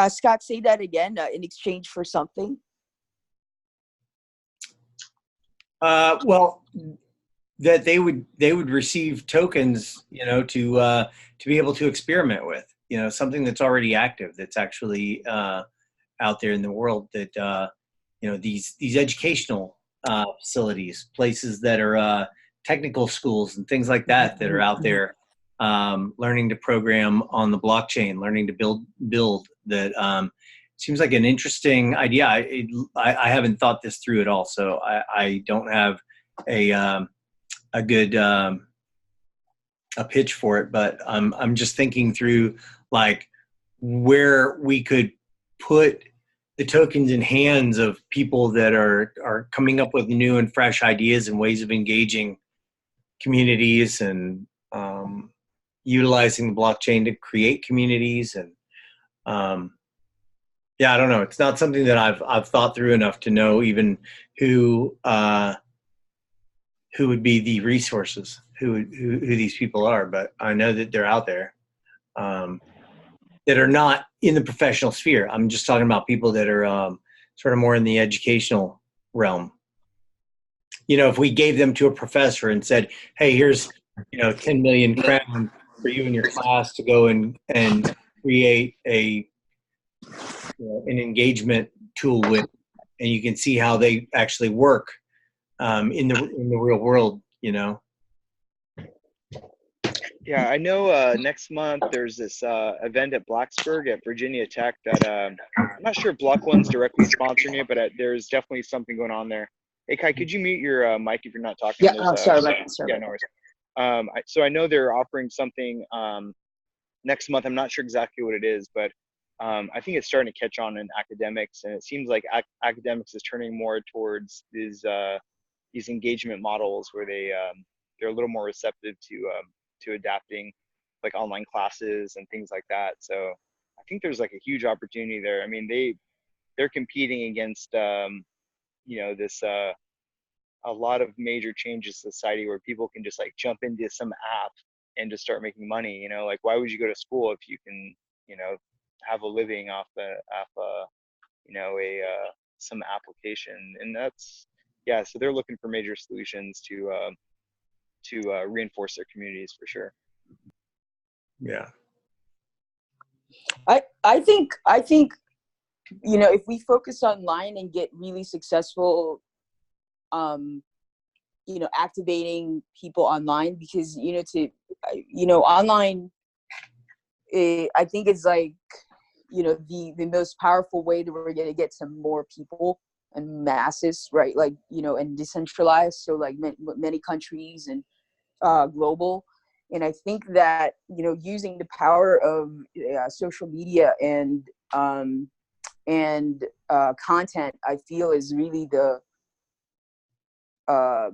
Scott, say that again. In exchange for something. Well, that they would receive tokens, to be able to experiment with, something that's already active, that's actually out there in the world. That these educational facilities, places that are technical schools and things like that are out there learning to program on the blockchain, learning to build. That seems like an interesting idea. I haven't thought this through at all, so I don't have a good a pitch for it, but I'm just thinking through like where we could put the tokens in hands of people that are coming up with new and fresh ideas and ways of engaging communities and utilizing the blockchain to create communities. And yeah, I don't know. It's not something that I've thought through enough to know even who would be the resources, who these people are, but I know that they're out there that are not in the professional sphere. I'm just talking about people that are sort of more in the educational realm. You know, if we gave them to a professor and said, hey, here's, 10 million KROWN for you and your class to go and create an engagement tool with, and you can see how they actually work in the real world, Yeah, I know next month there's this event at Blacksburg at Virginia Tech that I'm not sure if Block One's directly sponsoring it, but there's definitely something going on there. Hey, Kai, could you mute your mic if you're not talking? Yeah, sorry about that. Yeah, no worries. So I know they're offering something next month. I'm not sure exactly what it is, but I think it's starting to catch on in academics, and it seems like academics is turning more towards these engagement models where they're a little more receptive to adapting like online classes and things like that. So I think there's like a huge opportunity there. I mean, they're competing against this a lot of major changes in society where people can just like jump into some app and just start making money. Like why would you go to school if you can have a living off some application? And that's, yeah, so they're looking for major solutions to reinforce their communities for sure. Yeah. I think if we focus online and get really successful activating people online, because online I think it's like the most powerful way that we're going to get to more people and masses, right? Like and decentralized, so like many countries and global. And I think that using the power of social media and content, I feel is really the I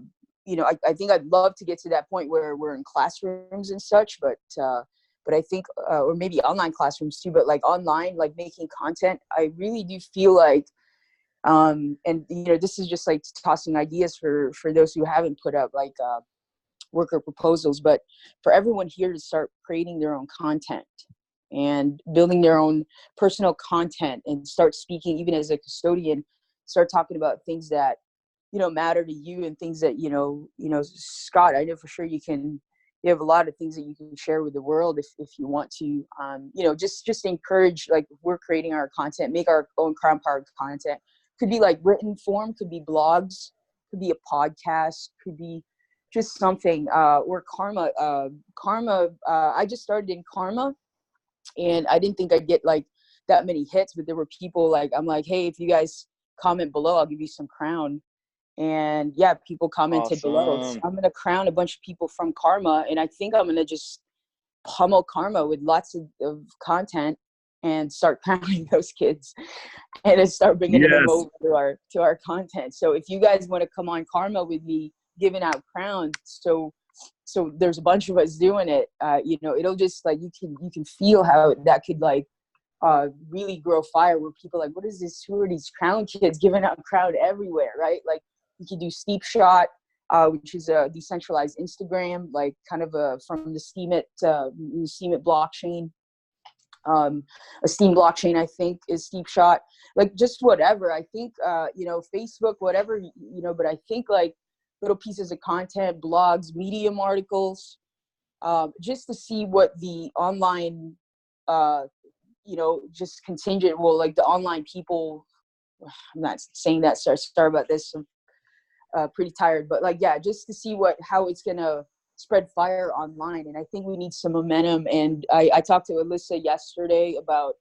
think I'd love to get to that point where we're in classrooms and such, but I think or maybe online classrooms too, but like online, like making content, I really do feel like and this is just like tossing ideas for those who haven't put up like worker proposals, but for everyone here to start creating their own content and building their own personal content and start speaking, even as a custodian, start talking about things that matter to you and things that Scott, I know for sure you have a lot of things that you can share with the world if you want to just encourage, like, if we're creating our content, make our own KROWN powered content. Could be like written form, could be blogs, could be a podcast, could be just something or karma. I just started in karma, and I didn't think I'd get like that many hits, but there were people like, I'm like, hey, if you guys comment below, I'll give you some KROWN. And yeah, people commented below. So I'm gonna KROWN a bunch of people from karma, and I think I'm gonna just pummel karma with lots of content and start KROWNing those kids and then start bringing them over to our content. So if you guys want to come on karma with me, giving out KROWN, so there's a bunch of us doing it, it'll just like, you can feel how that could like really grow fire, where people are like, what is this, who are these KROWN kids giving out KROWN everywhere, right? Like you could do Steep Shot, which is a decentralized Instagram, like kind of from the Steemit blockchain. A Steam blockchain, I think, is Steep Shot. Like just whatever. I think Facebook, whatever, but I think like little pieces of content, blogs, Medium articles, just to see what the online just contingent, well, like the online people, I'm not saying that, sorry about this, I'm pretty tired, but like, yeah, just to see how it's gonna spread fire online. And I think we need some momentum. And I talked to Alyssa yesterday about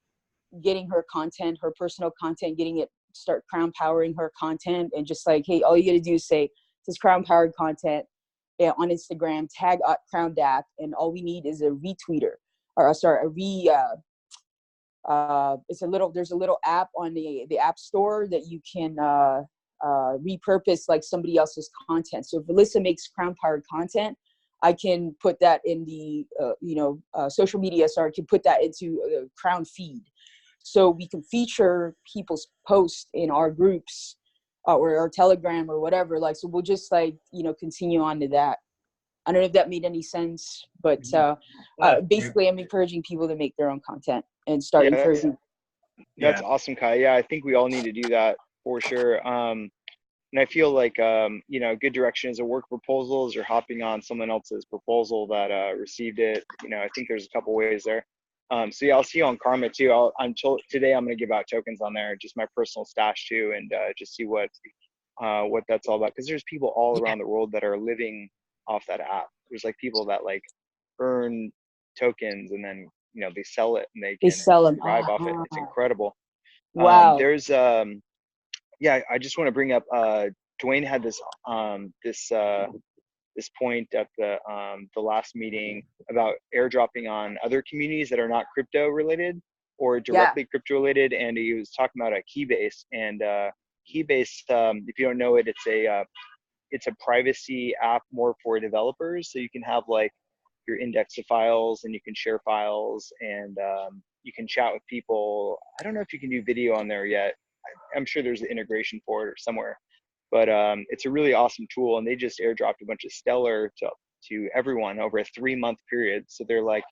getting her content, her personal content, start KROWN powering her content, and just like, hey, all you gotta do is say, this KROWN powered content on Instagram, tag KROWN DAC, and all we need is a retweeter, or sorry, there's a little app on the App Store that you can repurpose like somebody else's content. So if Alyssa makes KROWN powered content, I can put that in the social media. So I can put that into a KROWN feed, so we can feature people's posts in our groups or our Telegram or whatever. Like, so we'll just like continue on to that. I don't know if that made any sense, but basically I'm encouraging people to make their own content and start Yeah, encouraging. that's awesome, Kai. Yeah, I think we all need to do that for sure. And I feel like, you know, good direction is a work proposals or hopping on someone else's proposal that received it. You know, I think there's a couple ways there. So yeah, I'll see you on Karma too. Today I'm going to give out tokens on there, just my personal stash too, and just see what that's all about. Because there's people all around the world that are living off that app. There's like people that like earn tokens and then, you know, they sell it and they can sell them. survive off it. It's incredible. Wow. There's yeah, I just want to bring up Dwayne had this this point at the last meeting about airdropping on other communities that are not crypto related or directly crypto related, and he was talking about a Keybase. And Keybase, if you don't know it, it's a privacy app more for developers, so you can have like your index of files and you can share files and you can chat with people. I don't know if you can do video on there yet. I'm sure there's an integration for it or somewhere, but it's a really awesome tool, and they just airdropped a bunch of Stellar to everyone over a 3-month period. So they're like,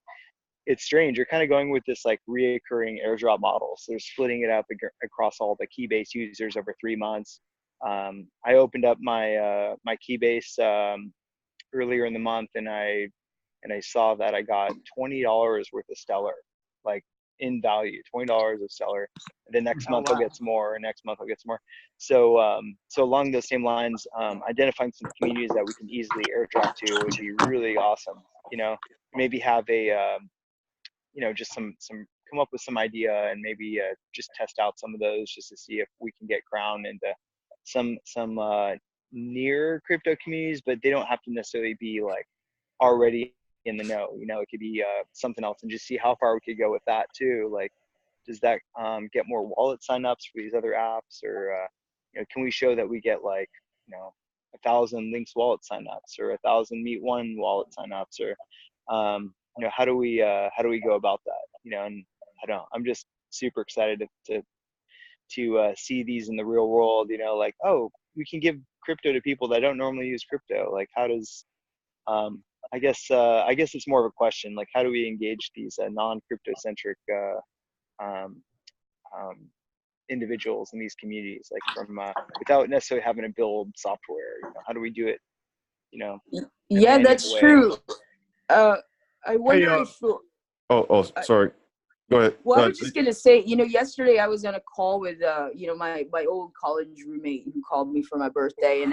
it's strange. You're kind of going with this like reoccurring airdrop model. So they're splitting it up across all the Keybase users over 3 months. I opened up my my Keybase earlier in the month, and I saw that I got $20 worth of Stellar, like in value, $20 of Stellar. The next month I'll get some more, next month I'll get some more. So so along those same lines, identifying some communities that we can easily airdrop to would be really awesome. You know, maybe have a you know, just some come up with some idea and maybe just test out some of those just to see if we can get KROWN into some near crypto communities, but they don't have to necessarily be like already in the know. You know, it could be something else, and just see how far we could go with that too. Like, does that get more wallet signups for these other apps, or you know, can we show that we get like, you know, 1,000 Links wallet signups or 1,000 Meet One wallet signups, or you know, how do we go about that? You know, and I don't know, I'm just super excited to see these in the real world. You know, like, oh, we can give crypto to people that don't normally use crypto. Like, how does I guess it's more of a question, like, how do we engage these non-crypto centric individuals in these communities, like from without necessarily having to build software? You know, how do we do it? You know, yeah, that's true. I wonder if. Sorry. Go ahead. Well, I was just gonna say, you know, yesterday I was on a call with, you know, my old college roommate who called me for my birthday, and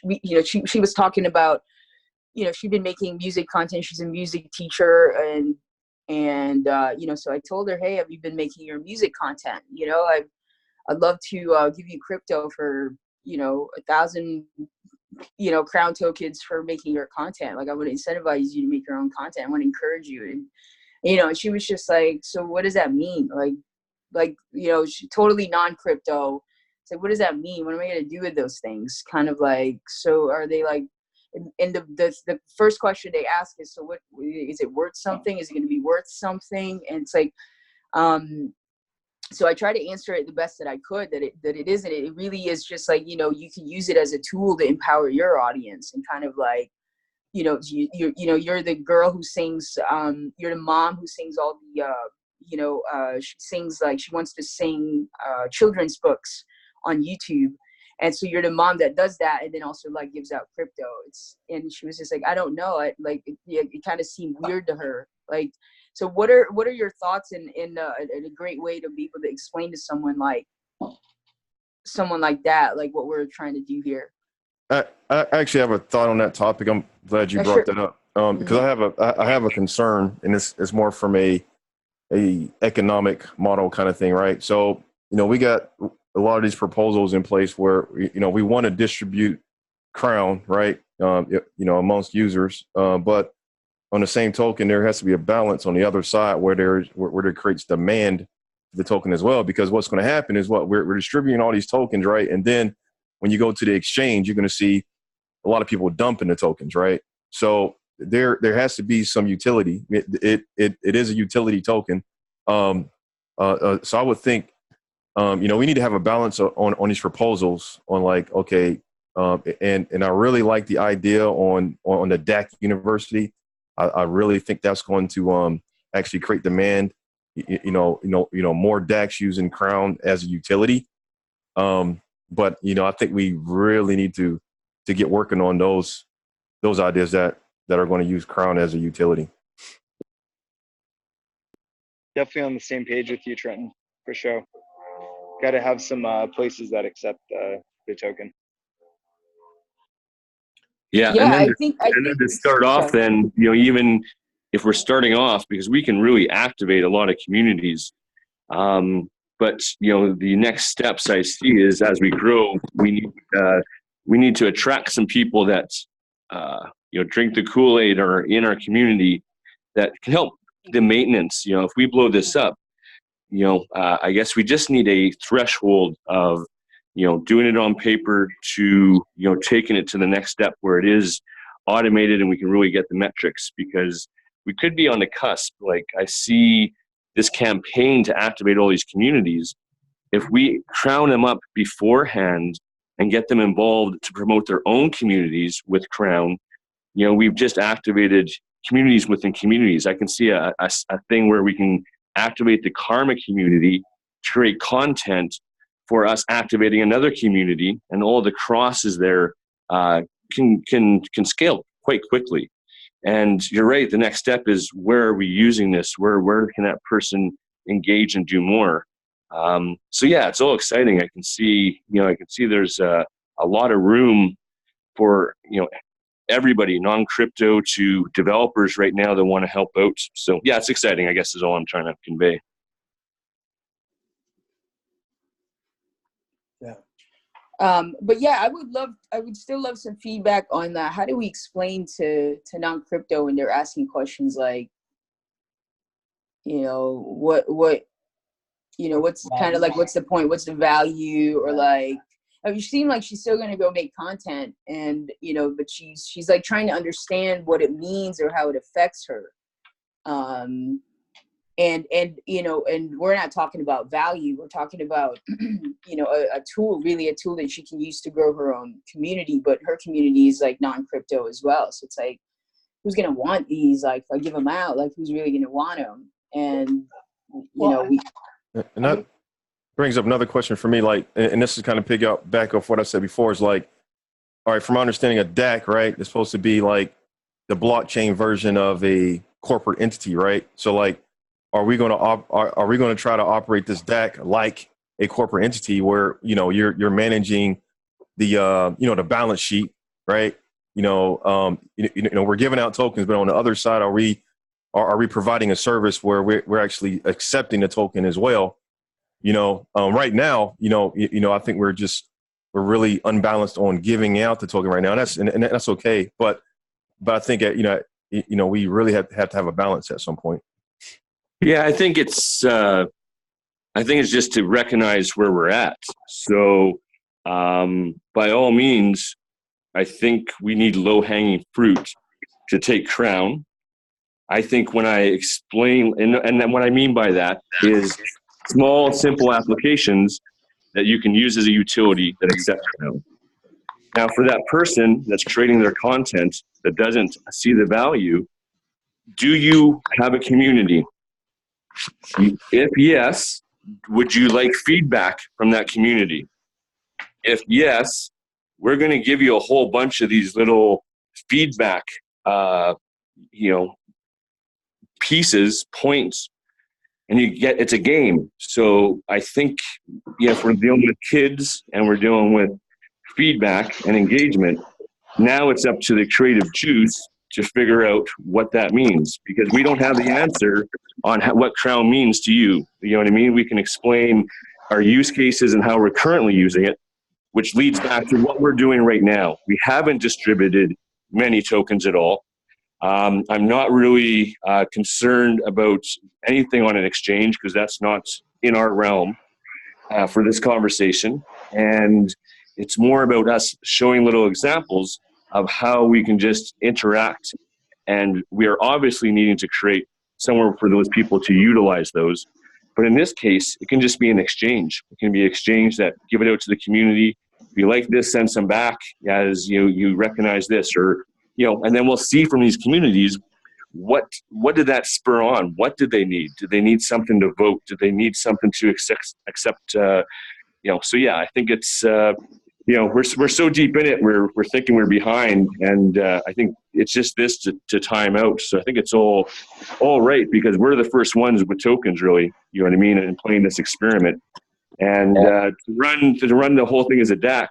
you know, she was talking about, you know, she'd been making music content. She's a music teacher, and you know, so I told her, hey, have you been making your music content? You know, I'd love to give you crypto for, you know, 1,000, you know, KROWN tokens for making your content. Like, I would incentivize you to make your own content. I want to encourage you. And, you know, she was just like, so what does that mean? Like, you know, she totally non-crypto. It's like, what does that mean? What am I going to do with those things? Kind of like, so are they like, and the first question they ask is, so what, is it worth something? Is it going to be worth something? And it's like, so I try to answer it the best that I could, that it isn't. It really is just like, you know, you can use it as a tool to empower your audience, and kind of like, you know, you're the girl who sings, you're the mom who sings all the, you know, she sings, like, she wants to sing children's books on YouTube. And so you're the mom that does that, and then also like gives out crypto. And she was just like, I don't know. It kind of seemed weird to her. Like, so what are your thoughts in a great way to be able to explain to someone like that, like what we're trying to do here? I actually have a thought on that topic. I'm glad you brought that up, because I have a concern, and it's more from a economic model kind of thing, right? So, you know, we got a lot of these proposals in place where, you know, we want to distribute KROWN, right? You know, amongst users, but on the same token, there has to be a balance on the other side where there creates demand for the token as well. Because what's going to happen is we're distributing all these tokens, right? And then when you go to the exchange, you're going to see a lot of people dumping the tokens, right? So there has to be some utility. It is a utility token. So I would think, you know, we need to have a balance on these proposals on, like, okay, And I really like the idea on the DAC University. I really think that's going to actually create demand. More DACs using KROWN as a utility. But I think we really need to get working on those ideas that are going to use KROWN as a utility. Definitely on the same page with you, Trenton, for sure. Got to have some places that accept the token. Yeah, Yeah, and then to start off, sorry. then even if we're starting off, because we can really activate a lot of communities. But the next steps I see is as we grow, we need to attract some people that drink the Kool-Aid or in our community that can help the maintenance. If we blow this up, I guess we just need a threshold of doing it on paper to taking it to the next step where it is automated and we can really get the metrics, because we could be on the cusp. Like, I see this campaign to activate all these communities. If we crown them up beforehand and get them involved to promote their own communities with KROWN, we've just activated communities within communities. I can see a thing where we can activate the karma community to create content for us activating another community, and all the crosses there can scale quite quickly. And you're right, the next step is, where are we using this? Where can that person engage and do more? So yeah, it's all exciting. I can see there's a lot of room for everybody, non-crypto to developers right now that want to help out. So yeah, it's exciting, I guess, is all I'm trying to convey. But yeah, I would still love some feedback on that. How do we explain to non-crypto when they're asking questions like, what's kind of like, what's the point? What's the value? Or like, you seem like she's still going to go make content, and, but she's like trying to understand what it means or how it affects her. And we're not talking about value. We're talking about, a tool that she can use to grow her own community, but her community is like non-crypto as well. So it's like, who's going to want these? Like, if I give them out, like, who's really going to want them? And, and that brings up another question for me, like, and this is kind of back off what I said before, is like, all right, from my understanding, a DAC, right, is supposed to be like the blockchain version of a corporate entity, right? So like, are we going to try to operate this DAC like a corporate entity where you're managing the the balance sheet, right? We're giving out tokens, but on the other side, are we providing a service where we're actually accepting the token as well? Right now, I think we're really unbalanced on giving out the token right now, and that's okay. But I think we really have to have a balance at some point. Yeah, I think it's just to recognize where we're at. So, by all means, I think we need low-hanging fruit to take KROWN. I think when I explain, and then what I mean by that is small, simple applications that you can use as a utility that accept KROWN. Now, for that person that's creating their content that doesn't see the value, do you have a community? If yes, would you like feedback from that community? If yes, we're going to give you a whole bunch of these little feedback, pieces, points, and it's a game. So I think, if we're dealing with kids and we're dealing with feedback and engagement, now it's up to the creative juice to figure out what that means, because we don't have the answer on what KROWN means to you. You know what I mean? We can explain our use cases and how we're currently using it, which leads back to what we're doing right now. We haven't distributed many tokens at all. I'm not really concerned about anything on an exchange, because that's not in our realm for this conversation. And it's more about us showing little examples of how we can just interact. And we are obviously needing to create somewhere for those people to utilize those. But in this case, it can just be an exchange. It can be an exchange that give it out to the community, If you like this, send some back as you recognize this, or and then we'll see from these communities what did that spur on? What did they need? Did they need something to vote? Did they need something to accept? So yeah, I think it's we're so deep in it, we're thinking we're behind, and I think it's just this to time out. So I think it's all right, because we're the first ones with tokens, really. You know what I mean? And playing this experiment, and to run the whole thing as a DAC.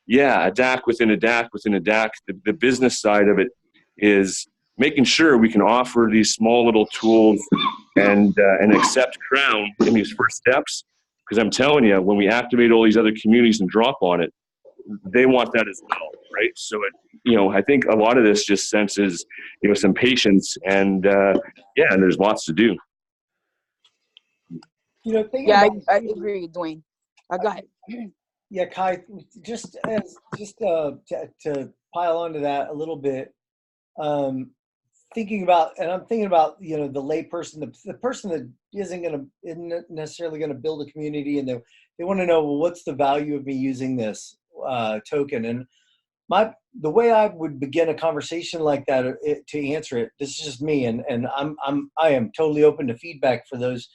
Yeah, a DAC within a DAC within a DAC. The business side of it is making sure we can offer these small little tools and accept KROWN in these first steps. Because I'm telling you, when we activate all these other communities and drop on it, they want that as well, right? So I think a lot of this just senses some patience, and and there's lots to do. Yeah, I agree, Dwayne. Go ahead. Yeah, Kai, just to pile onto that a little bit, I'm thinking about the layperson, the person that isn't necessarily going to build a community, and they want to know, well, what's the value of me using this token? And the way I would begin a conversation like that to answer it, this is just me, and I am totally open to feedback for those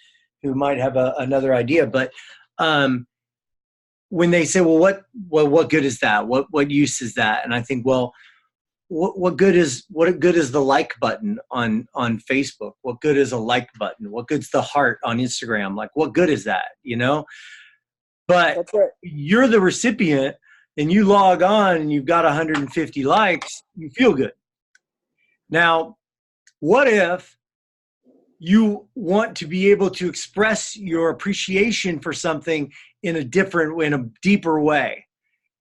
who might have another idea. But when they say, well, what good is that? What use is that? And I think, well, what good is the like button on Facebook? What good is a like button? What good's the heart on Instagram? Like, what good is that? But you're the recipient, and you log on and you've got 150 likes, you feel good. Now, what if you want to be able to express your appreciation for something in a deeper way,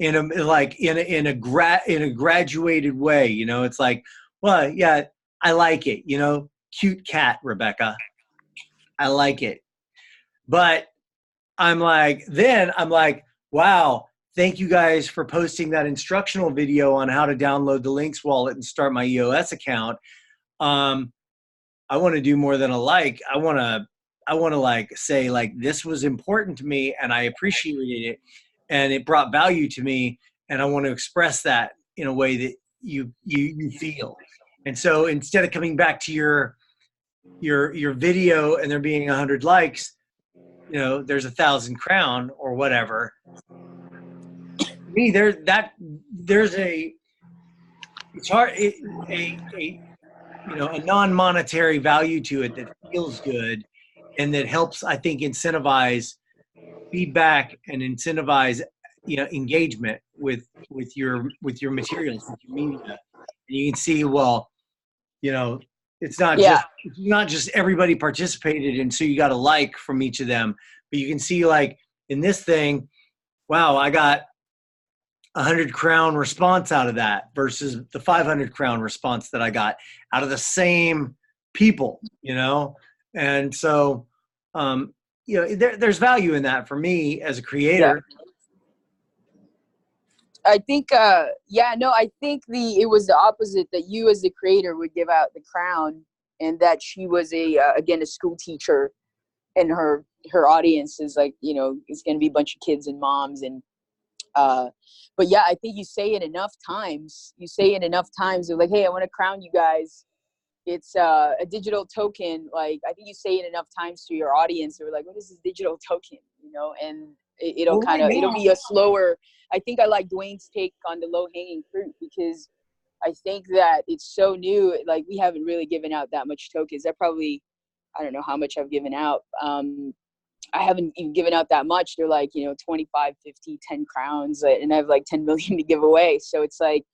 in a graduated way? It's like, well, yeah, I like it. Cute cat, Rebecca. I like it. But I'm like, wow, thank you guys for posting that instructional video on how to download the Links wallet and start my EOS account. I want to do more than a like. I want to say, this was important to me and I appreciated it and it brought value to me, and I want to express that in a way that you feel. And so instead of coming back to your video and there being 100 likes, there's 1,000 KROWN or whatever. To me, there's a non-monetary value to it that feels good, and that helps, I think, incentivize feedback and incentivize engagement with your materials, with your media. And you can see, well, it's not just everybody participated, and so you got a like from each of them, but you can see, like, in this thing, wow, I got 100 KROWN response out of that versus the 500 KROWN response that I got out of the same people, and so there's value in that for me as a creator. I think I think it was the opposite, that you as the creator would give out the KROWN, and that she was a school teacher, and her audience is it's going to be a bunch of kids and moms, and but yeah, I think you say it enough times. They're like, hey, I want to KROWN you guys. It's a digital token. Like, I think you say it enough times to your audience. They're like, what is this digital token? And it'll be a slower. I think I like Dwayne's take on the low hanging fruit, because I think that it's so new. Like, we haven't really given out that much tokens. I don't know how much I've given out. I haven't even given out that much. They're like, 25, 50, 10 KROWNs, and I have like 10 million to give away. So it's like,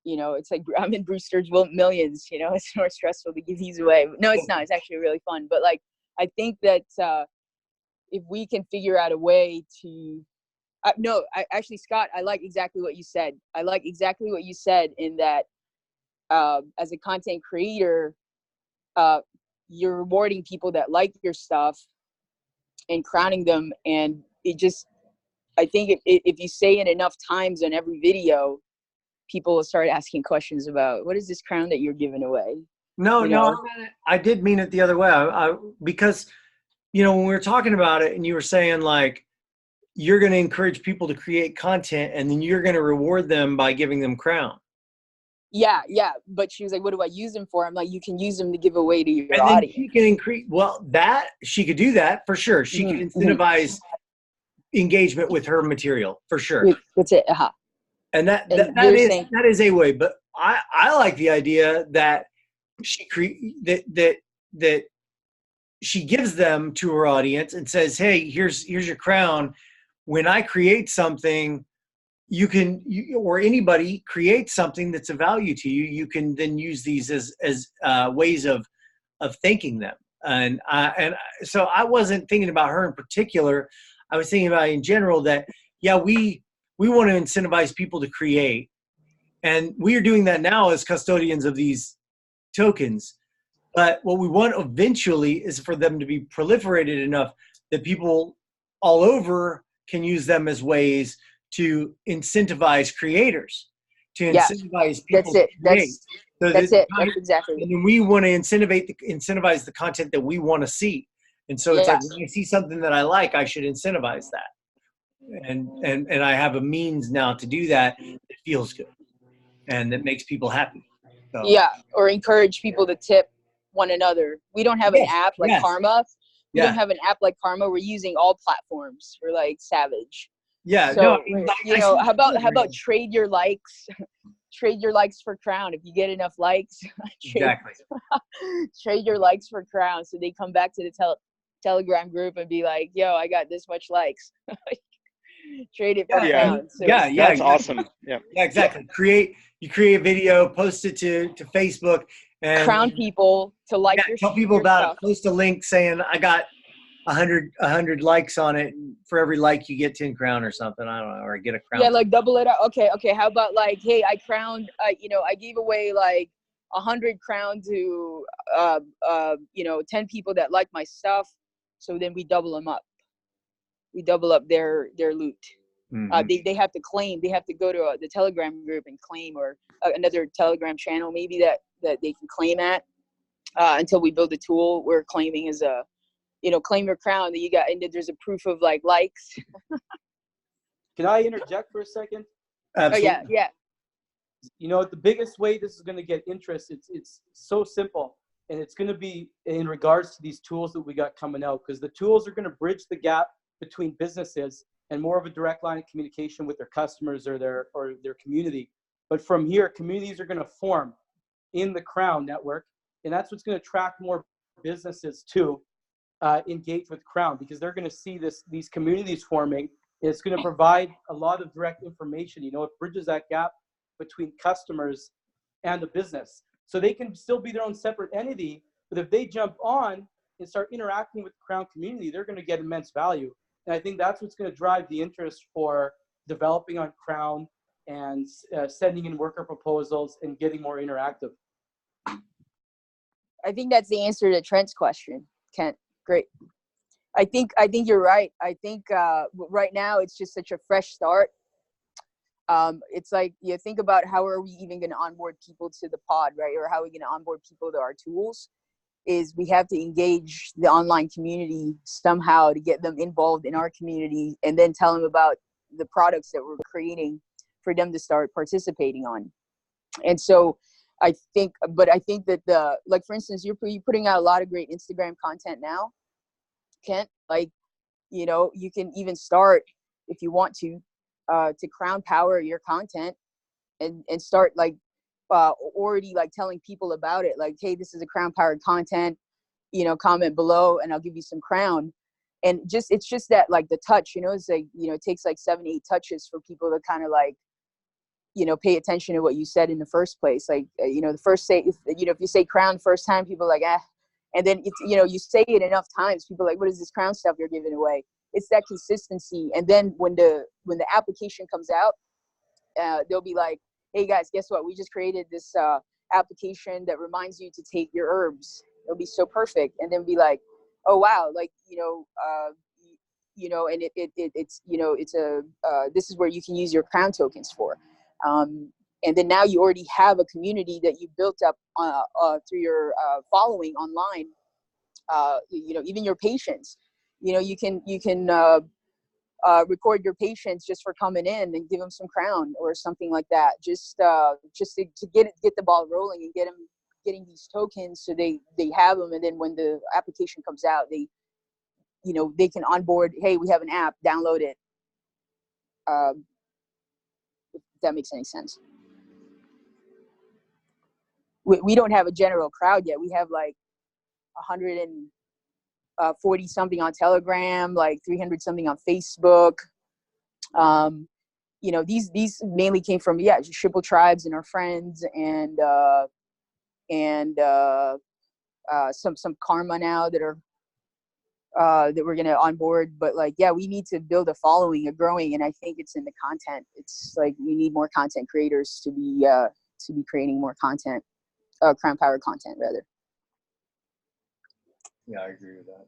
it's like I'm in Brewster's Millions, it's more stressful to give these away. No, it's not. It's actually really fun. But like, I think that if we can figure out a way to, actually, Scott, I like exactly what you said. In that as a content creator, you're rewarding people that like your stuff and crowning them. And I think if you say it enough times on every video, people will start asking questions about, what is this KROWN that you're giving away? No, I did mean it the other way. Because, when we were talking about it and you were saying, like, you're going to encourage people to create content, and then you're going to reward them by giving them KROWN. Yeah, yeah. But she was like, what do I use them for? I'm like, you can use them to give away to your And then audience. she can increase, well, that she could do that for sure. She can incentivize engagement with her material for sure. That's it. And that is a way, but I like the idea that that she gives them to her audience and says, hey, here's your KROWN. When I create something, or anybody creates something that's of value to you, you can then use these as ways of thanking them. And so I wasn't thinking about her in particular. I was thinking about in general that, yeah, we want to incentivize people to create. And we are doing that now as custodians of these tokens. But what we want eventually is for them to be proliferated enough that people all over can use them as ways to incentivize creators, to incentivize people to create. That's exactly. And then we want to incentivize the content that we want to see. And so it's like, when I see something that I like, I should incentivize that. And I have a means now to do that. It feels good and that makes people happy. So. Yeah, or encourage people to tip one another. We don't have an app like Karma. We don't have an app like Karma. We're using all platforms. We're like savage. Yeah. So, how about trade your likes? Trade your likes for KROWN. If you get enough likes, trade your likes for KROWN. So they come back to the Telegram group and be like, yo, I got this much likes. Trade it for KROWN. So that's awesome. Yeah, exactly. You create a video, post it to Facebook, and KROWN people to like your tell people about stuff. it. Post a link saying I got 100 likes on it. For every like you get 10 KROWN or something. I don't know, or get a KROWN. Yeah, like double it up. Okay. How about like, hey, I crowned. I gave away like 100 KROWN to 10 people that like my stuff. So then we double them up. We double up their loot. They have to claim. They have to go to the Telegram group and claim, or another Telegram channel maybe that they can claim at until we build a tool where claiming is a, claim your KROWN that you got, and there's a proof of like likes. Can I interject for a second? Absolutely. Oh yeah. The biggest way this is going to get interest, it's so simple, and it's going to be in regards to these tools that we got coming out, because the tools are going to bridge the gap between businesses and more of a direct line of communication with their customers or their community. But from here, communities are going to form in the KROWN network, and that's what's going to attract more businesses to engage with KROWN, because they're going to see these communities forming. It's going to provide a lot of direct information. It bridges that gap between customers and the business. So they can still be their own separate entity, but if they jump on and start interacting with the KROWN community, they're going to get immense value. And I think that's what's going to drive the interest for developing on KROWN and sending in worker proposals and getting more interactive. I think that's the answer to Trent's question, Kent. Great. I think you're right. I think right now it's just such a fresh start. It's like, you think about how are we even going to onboard people to the pod, right? Or how are we going to onboard people to our tools? Is we have to engage the online community somehow to get them involved in our community, and then tell them about the products that we're creating for them to start participating on. And so I think that like, for instance, you're putting out a lot of great Instagram content now, Kent. Like, you can even start, if you want to KROWN power your content and start like already like telling people about it. Like, hey, this is a KROWN powered content, comment below and I'll give you some KROWN. And it's just that, like, the touch, it's like, it takes like 7-8 touches for people to kind of like, pay attention to what you said in the first place. Like, the first if you say KROWN first time, people are like, and then it's, you say it enough times, people are like, what is this KROWN stuff you're giving away? It's that consistency. And then when the application comes out, they'll be like, hey guys, guess what? We just created this application that reminds you to take your herbs. It'll be so perfect. And then be like, oh wow, like, and it's this is where you can use your KROWN tokens for. And then now you already have a community that you built up through your following online. Even your patients, you can record your patients just for coming in and give them some KROWN or something like that. Just to get the ball rolling and getting these tokens so they have them, and then when the application comes out, they can onboard. Hey, we have an app, download it. If that makes any sense. We don't have a general crowd yet. We have like 140 something on Telegram, like 300 something on Facebook. These mainly came from Triple Tribes and our friends, and some Karma now that are that we're gonna onboard. But we need to build a following, a growing, and I think it's in the content. It's like we need more content creators to be creating more content, KROWN Power content rather. Yeah, I agree with that.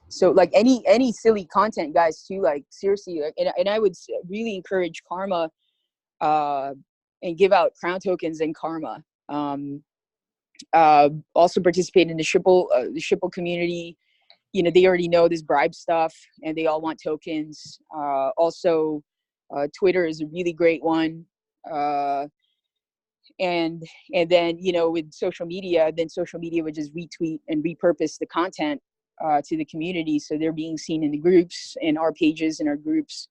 So like any silly content, guys, too, like seriously, and I would really encourage Karma and give out KROWN tokens in Karma. Also participate in the Schipul community. They already know this bribe stuff and they all want tokens. Also, Twitter is a really great one. And then, with social media would just retweet and repurpose the content to the community, so they're being seen in the groups and our pages and our groups.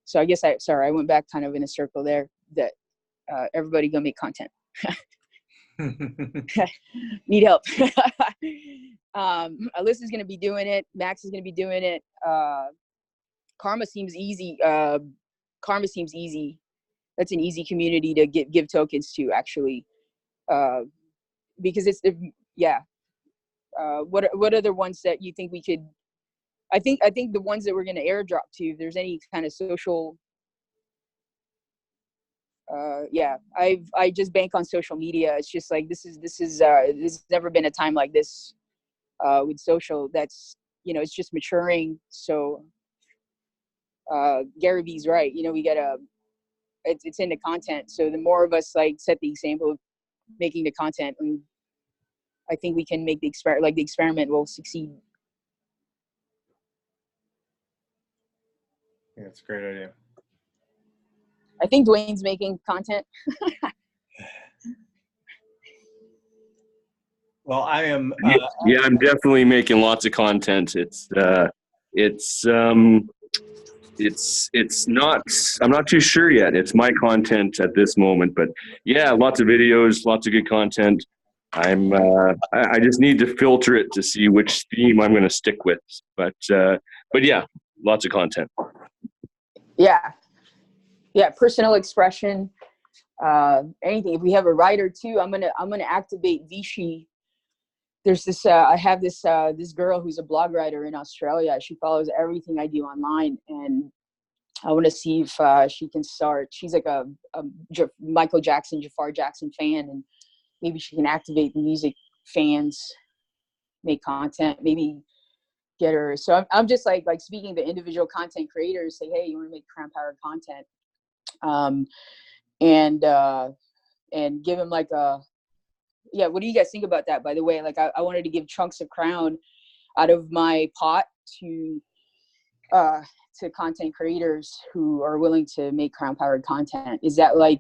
So I guess I went back kind of in a circle there. That everybody gonna make content. Need help. Alyssa's gonna be doing it. Max is gonna be doing it. Karma seems easy. That's an easy community to give tokens to, actually, because it's what are the ones that you think we could? I think the ones that we're going to airdrop to, if there's any kind of social. I just bank on social media. It's just like this has never been a time like this with social. That's it's just maturing. So Gary V's right. We gotta. It's in the content. So the more of us set the example of making the content, and I think we can make the experiment will succeed. Yeah, it's a great idea. I think Dwayne's making content. Well, I am. Yeah, I'm definitely making lots of content. It's not. I'm not too sure yet. It's my content at this moment, but yeah, lots of videos, lots of good content. I just need to filter it to see which theme I'm going to stick with. But yeah, lots of content. Yeah, personal expression. Anything. If we have a writer too, I'm gonna activate Vichy. There's this. I have this girl who's a blog writer in Australia. She follows everything I do online, and I want to see if she can start. She's like a Michael Jackson, Jafar Jackson fan, and maybe she can activate the music fans, make content, maybe get her. So I'm just like speaking to individual content creators, say, hey, you want to make KROWN Powered content, and give them what do you guys think about that? By the way, I wanted to give chunks of KROWN out of my pot to content creators who are willing to make KROWN Powered content. Is that a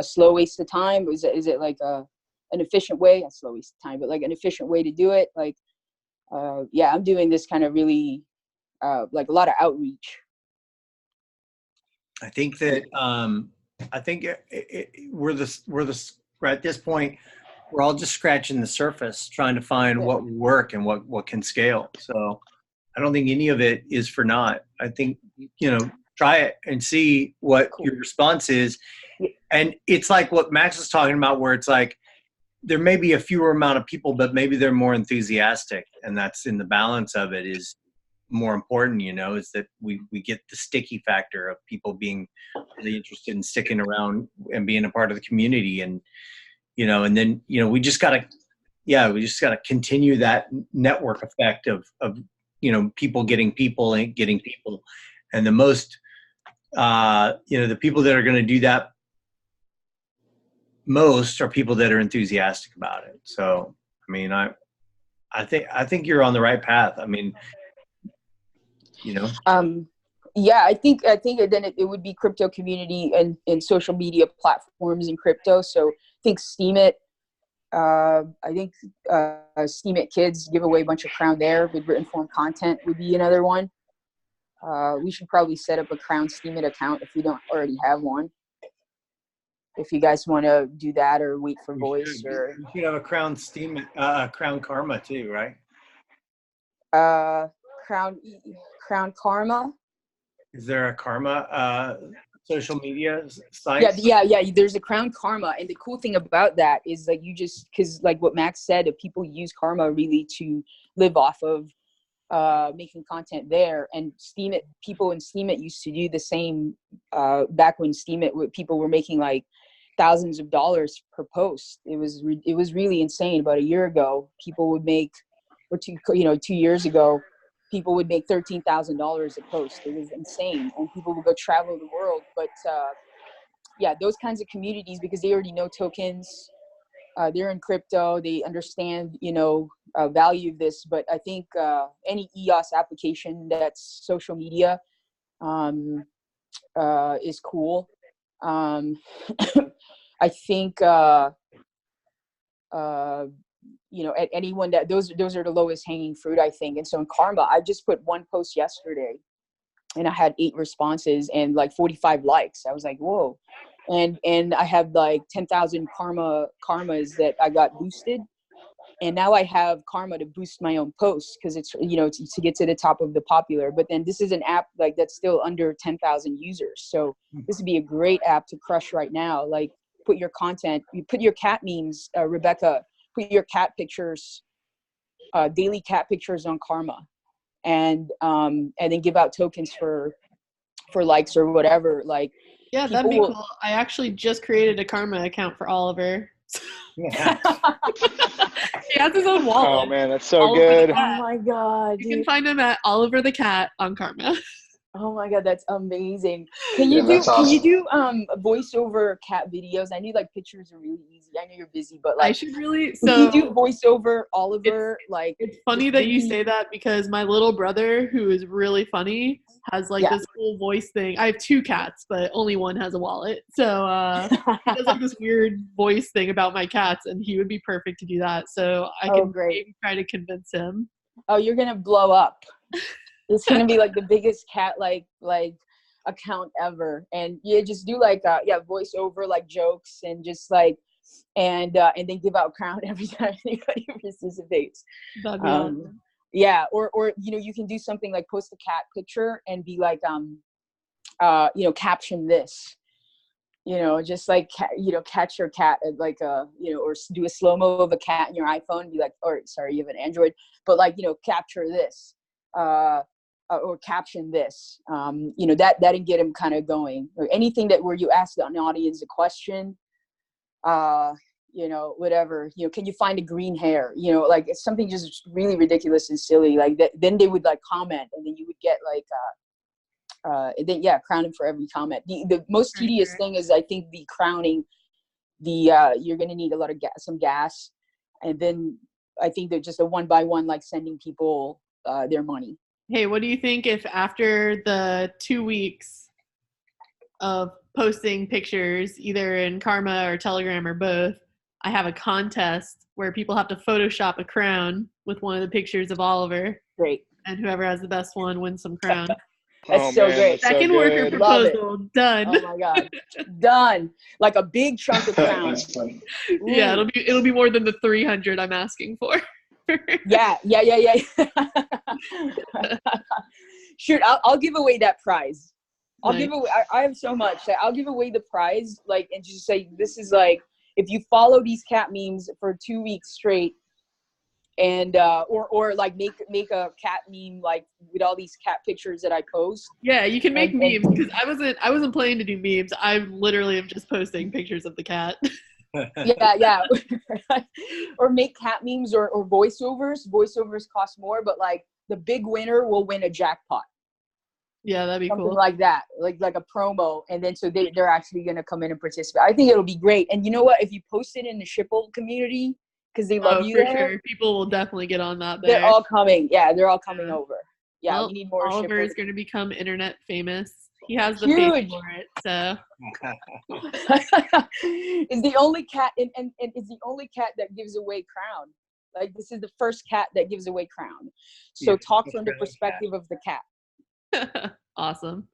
slow waste of time? Is it like an efficient way? A slow waste of time, but like an efficient way to do it. I'm doing this kind of really a lot of outreach. I think that we're at this point, we're all just scratching the surface, trying to find what will work and what can scale. So I don't think any of it is for naught. I think, try it and see what your response is. And it's like what Max was talking about, where it's like, there may be a fewer amount of people, but maybe they're more enthusiastic. And that's in the balance of it is more important, is that we get the sticky factor of people being really interested in sticking around and being a part of the community. And, and then, we just gotta continue that network effect of people getting people and getting people. And the most, the people that are going to do that most are people that are enthusiastic about it. So, I mean, I think you're on the right path. I mean, you know. Yeah, I think then it would be crypto community and social media platforms in crypto. So I think Steam It. I think Steam It Kids give away a bunch of KROWN there with written form content would be another one. We should probably set up a KROWN Steam It account if we don't already have one. If you guys want to do that or wait for voice or You should have a KROWN Steam, KROWN Karma too, right? KROWN Karma. Is there a Karma social media site? Yeah. There's a KROWN Karma, and the cool thing about that is like because like what Max said, if people use Karma really to live off of making content there, and Steam It, people in Steam It used to do the same back when Steam It, people were making like thousands of dollars per post. It was really insane. About a year ago, people would make, or 2 years ago, people would make $13,000 a post. It was insane, and people would go travel the world. But yeah, those kinds of communities, because they already know tokens, they're in crypto, they understand value of this. But I think any EOS application that's social media is cool. I think at anyone that those are the lowest hanging fruit, I think. And so in Karma, I just put one post yesterday and I had 8 responses and like 45 likes. I was like, whoa. And I have like 10,000 karmas that I got boosted. And now I have Karma to boost my own posts because it's, to get to the top of the popular. But then this is an app like that's still under 10,000 users. So this would be a great app to crush right now. Like put your content, you put your cat memes, Rebecca, put your cat pictures, daily cat pictures on Karma, and then give out tokens for likes or whatever. Like, yeah, that'd be cool. I actually just created a Karma account for Oliver. Yeah. He has his own wallet. Oh man, that's so good. Oh my god, you can find him at Oliver the Cat on Karma. Oh my god, that's amazing. Can you do voiceover cat videos? I know like pictures are really easy. I know you're busy, but like I should really can you do voiceover Oliver? It's funny that you say that because my little brother, who is really funny, has like this whole voice thing. I have 2 cats, but only one has a wallet. So he does like this weird voice thing about my cats, and he would be perfect to do that. So I can maybe try to convince him. Oh, you're gonna blow up. It's gonna be like the biggest cat like account ever, and you just do like voiceover like jokes and just like and then give out KROWN every time anybody participates. That'd be awesome. Yeah, or you can do something like post a cat picture and be like caption this, just like catch your cat at like or do a slow-mo of a cat in your iPhone and be like, or sorry, you have an Android, but like capture this. Or caption this, that and get him kind of going, or anything where you ask an audience a question, whatever, can you find a green hair, like it's something just really ridiculous and silly like that. Then they would like comment, and then you would get like crown him for every comment. The most tedious thing is I think the crowning, you're gonna need a lot of some gas, and then I think they're just a one by one like sending people their money. Hey, what do you think if after the 2 weeks of posting pictures, either in Karma or Telegram or both, I have a contest where people have to Photoshop a KROWN with one of the pictures of Oliver. Great. And whoever has the best one wins some KROWN. That's great. Second worker proposal done. Oh my god, done. Like a big chunk of KROWN. That's funny. Yeah, it'll be more than the 300 I'm asking for. Yeah. Shoot, I'll give away that prize. I'll give away. I have so much that I'll give away the prize. Like, and just say this is like if you follow these cat memes for 2 weeks straight, and or like make a cat meme like with all these cat pictures that I post. Yeah, you can make memes because I wasn't planning to do memes. I literally am just posting pictures of the cat. yeah. Or make cat memes or voiceovers. Voiceovers cost more, but like the big winner will win a jackpot. Yeah, that'd be something cool. like that, like a promo, and then so they're actually gonna come in and participate. I think it'll be great. And you know what? If you post it in the Shipple community, because they love Oh, you for there. sure. People will definitely get on that They're there. all coming. Yeah, they're all coming Yeah. over. Yeah, Well, we need more Oliver is shippers. going to become internet famous. He has the face Huge. for it. So Is the only cat and is the only cat that gives away crown. Like this is the first cat that gives away crown. So Yeah, talk the from the crown cat. perspective of the cat. awesome.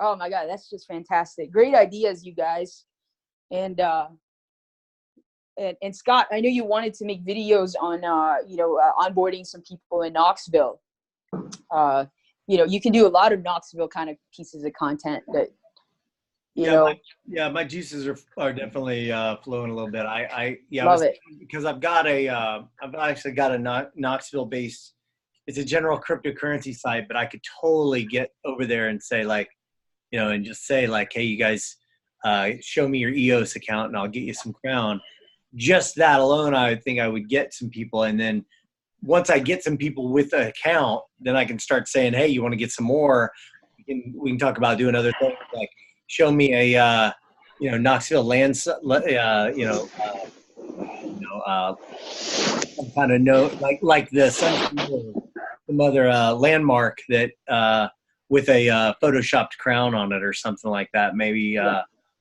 Oh my god, that's just fantastic. Great ideas, you guys. And and Scott, I know you wanted to make videos on onboarding some people in Knoxville. You can do a lot of Knoxville kind of pieces of content that my juices are definitely flowing a little bit. Love it. Because I've actually got a Knoxville based. It's a general cryptocurrency site, but I could totally get over there and say and just say hey, you guys, show me your EOS account and I'll get you some crown. Just that alone, I think I would get some people, and then once I get some people with an account, then I can start saying, hey, you want to get some more? We can talk about doing other things like show me a Knoxville land, some kind of note like some other landmark that with a photoshopped crown on it or something like that. Maybe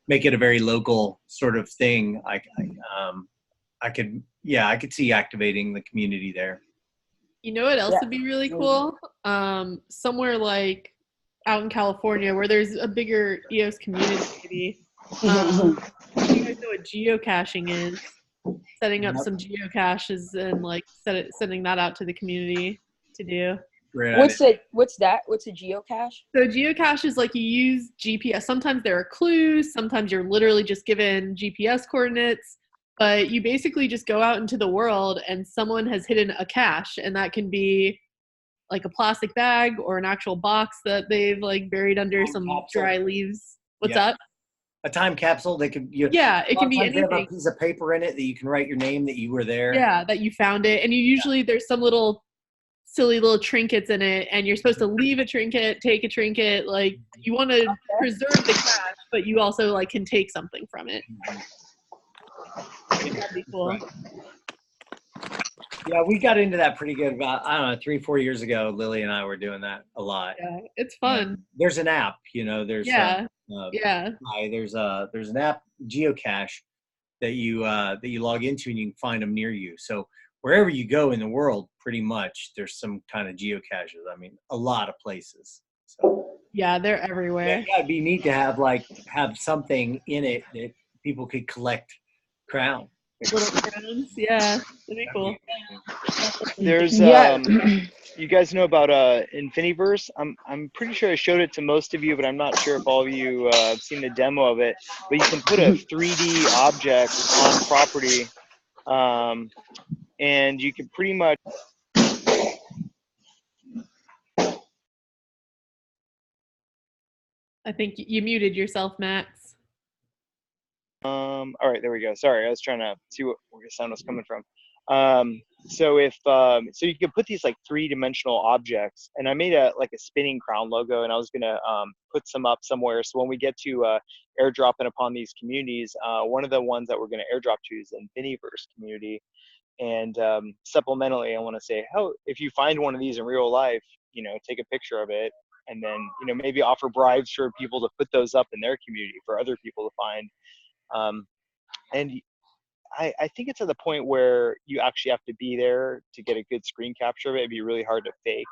make it a very local sort of thing. I could see activating the community there. You know what else Yeah. would be really cool? Somewhere like out in California where there's a bigger EOS community, maybe. You guys know what geocaching is? Setting up some geocaches and sending that out to the community to do. Great What's idea. What's a geocache? So geocache is you use GPS. Sometimes there are clues. Sometimes you're literally just given GPS coordinates. But you basically just go out into the world and someone has hidden a cache, and that can be like a plastic bag or an actual box that they've buried under some dry leaves. What's up? A time capsule. They could. Yeah, it can be Sometimes they have a anything. piece of paper in it that you can write your name that you were there. Yeah, that you found it, and you usually there's some little silly little trinkets in it, and you're supposed to leave a trinket, take a trinket. You want to preserve the cache, but you also can take something from it. I think that'd be cool. Right. Yeah, we got into that pretty good about 3-4 years ago. Lily and I were doing that a lot. Yeah, it's fun. There's an app, there's Yeah. there's an app, geocache, that you log into and you can find them near you. So wherever you go in the world, pretty much there's some kind of geocaches. I mean, a lot of places. So yeah, they're everywhere. Yeah, it'd be neat to have have something in it that people could collect crown. Little crowns, yeah, that'd be cool. There's you guys know about Infiniverse? I'm pretty sure I showed it to most of you, but I'm not sure if all of you have seen the demo of it. But you can put a 3D object on property, and you can pretty much. I think you muted yourself, Max. All right, there we go. Sorry, I was trying to see where the sound was coming from. So you can put these 3-dimensional objects, and I made a spinning crown logo, and I was gonna put some up somewhere. So when we get to airdropping upon these communities, one of the ones that we're gonna airdrop to is the Infiniverse community. And supplementally, I want to say, if you find one of these in real life, take a picture of it, and then maybe offer bribes for people to put those up in their community for other people to find. And I think it's at the point where you actually have to be there to get a good screen capture of it. It'd be really hard to fake.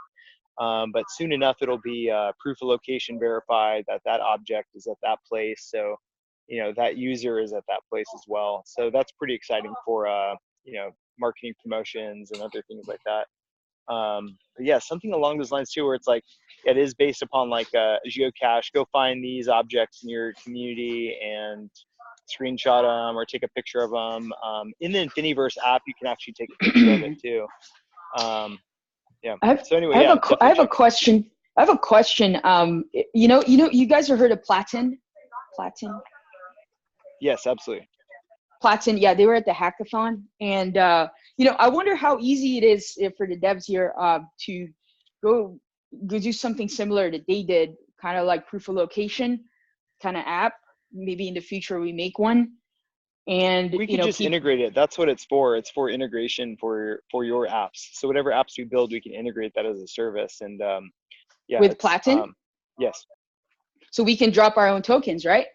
But soon enough, it'll be proof of location verified that object is at that place. So, that user is at that place as well. So that's pretty exciting for, marketing promotions and other things like that. But yeah, something along those lines too, where it's it is based upon a geocache. Go find these objects in your community and screenshot them or take a picture of them. In the Infiniverse app, you can actually take a picture of it too. Yeah. So anyway, I have a question. You guys have heard of Platin? Yes, absolutely. Platin, yeah, they were at the hackathon, and I wonder how easy it is for the devs here to go do something similar that they did, kind of like proof of location kind of app. Maybe in the future we make one. And We could just integrate it. That's what it's for. It's for integration for your apps. So whatever apps we build, we can integrate that as a service. And yeah, with it's Platin, yes, so we can drop our own tokens, right?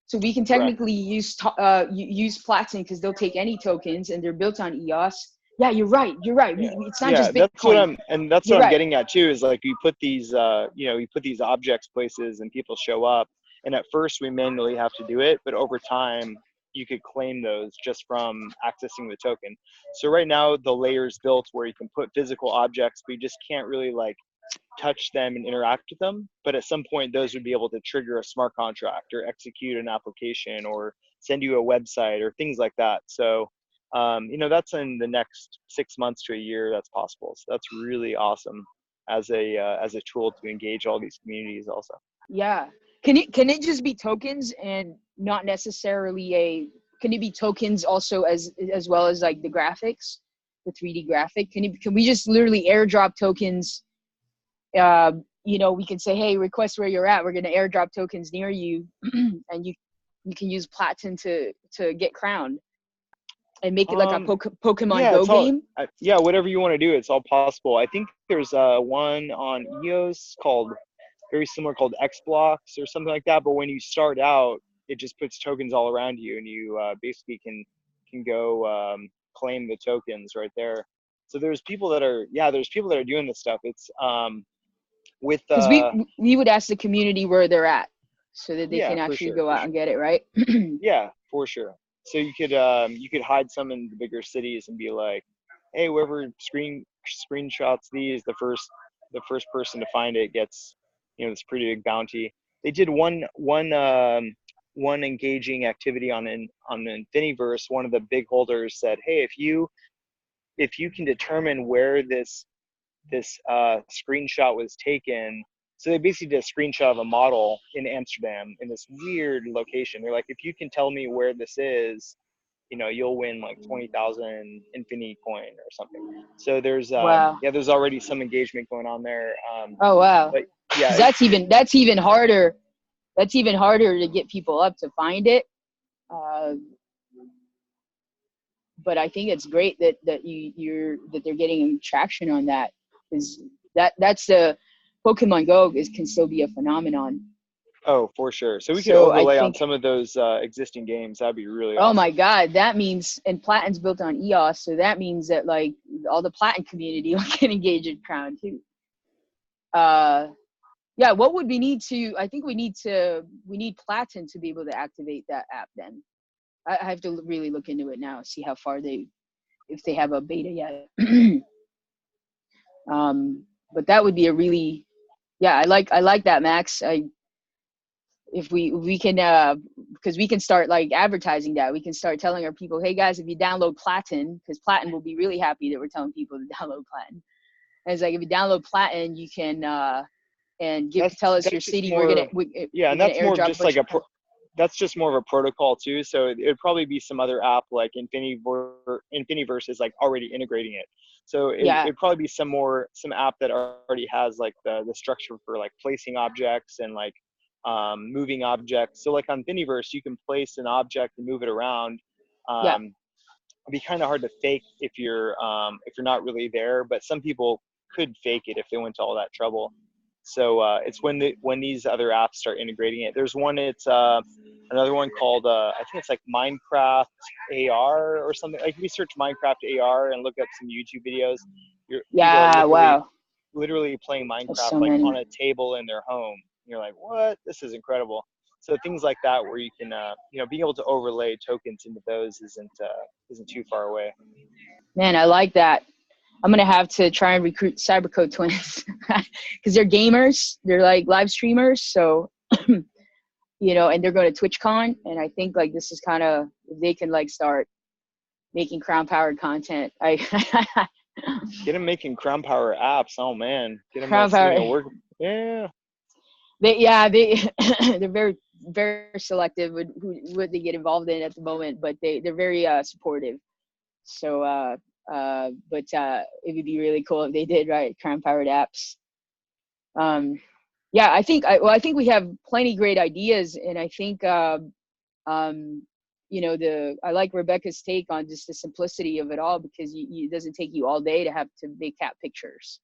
So we can correct. technically use Platin because they'll take any tokens and they're built on EOS. Yeah, you're right. You're right. Yeah, It's not yeah. just That's what Bitcoin. You're I'm right. getting at too. Is like you put these you put these objects places and people show up. And at first we manually have to do it, but over time you could claim those just from accessing the token. So right now the layer's built where you can put physical objects, but you just can't really like touch them and interact with them. But at some point those would be able to trigger a smart contract or execute an application or send you a website or things like that. So that's in the next 6 months to a year that's possible. So that's really awesome as a tool to engage all these communities also. Yeah. Can it just be tokens and not necessarily can it be tokens also as well as like the graphics, the 3D graphic? Can we just literally airdrop tokens? We can say, hey, request where you're at. We're going to airdrop tokens near you, and you can use Platin to get crowned and make it like a Pokemon Yeah, Go it's all, game. yeah, whatever you want to do, it's all possible. I think there's one on EOS called very similar called X Blocks or something like that. But when you start out, it just puts tokens all around you, and you basically can go claim the tokens right there. So there's people that are doing this stuff. It's with Because we would ask the community where they're at so that they yeah, can for actually sure, go out and get it, right? yeah, for sure. So you could hide some in the bigger cities and be like, hey, whoever screenshots these, the first person to find it gets this pretty big bounty. They did one engaging activity on the Infiniverse. One of the big holders said, hey, if you can determine where this screenshot was taken. So they basically did a screenshot of a model in Amsterdam in this weird location. They're like, if you can tell me where this is, you'll win like 20,000 Infinity coin or something. So there's Wow. there's already some engagement going on there. Oh wow. But yeah, that's even harder. That's even harder to get people up to find it. But I think it's great that they're getting traction on that, because that's the Pokemon Go can still be a phenomenon. Oh, for sure. So we could So I overlay on think, some of those existing games. That'd be really oh awesome. my God, that means, and Platin's built on EOS, so that means that like all the Platin community will get engaged in Crown too. Yeah, what would we need to? I think we need Platin to be able to activate that app. Then I have to really look into it now, see how far if they have a beta yet. But that would be a really, yeah, I like that, Max. If we can, because we can start like advertising that. We can start telling our people, hey guys, if you download Platin, because Platin will be really happy that we're telling people to download Platin. And it's like, if you download Platin, you can and tell us your city. And that's more of just like that's just more of a protocol too. So it'd probably be some other app like Infiniverse is like already integrating it. So it'd probably be some app that already has like the structure for like placing objects and like moving objects. So like on Infiniverse, you can place an object and move it around. It'd be kind of hard to fake if you're not really there, but some people could fake it if they went to all that trouble. So it's when these other apps start integrating it. There's one. It's another one called I think it's like Minecraft AR or something. Like if you search Minecraft AR and look up some YouTube videos, people are literally playing Minecraft on a table in their home. You're like, what? This is incredible. So things like that, where you can being able to overlay tokens into those isn't too far away. Man, I like that. I'm going to have to try and recruit Cybercode twins because they're gamers. They're like live streamers. So, and they're going to TwitchCon. And I think like this is kind of, if they can like start making Crown powered content. Get them making Crown Power apps. Oh man. Get them Crown Power. Work. Yeah. They're very, very selective with what they get involved in at the moment, but they're very supportive. So, but it would be really cool if they did Crown powered apps. I think we have plenty great ideas, and I think I like Rebecca's take on just the simplicity of it all, because it doesn't take you all day to have to make cat pictures.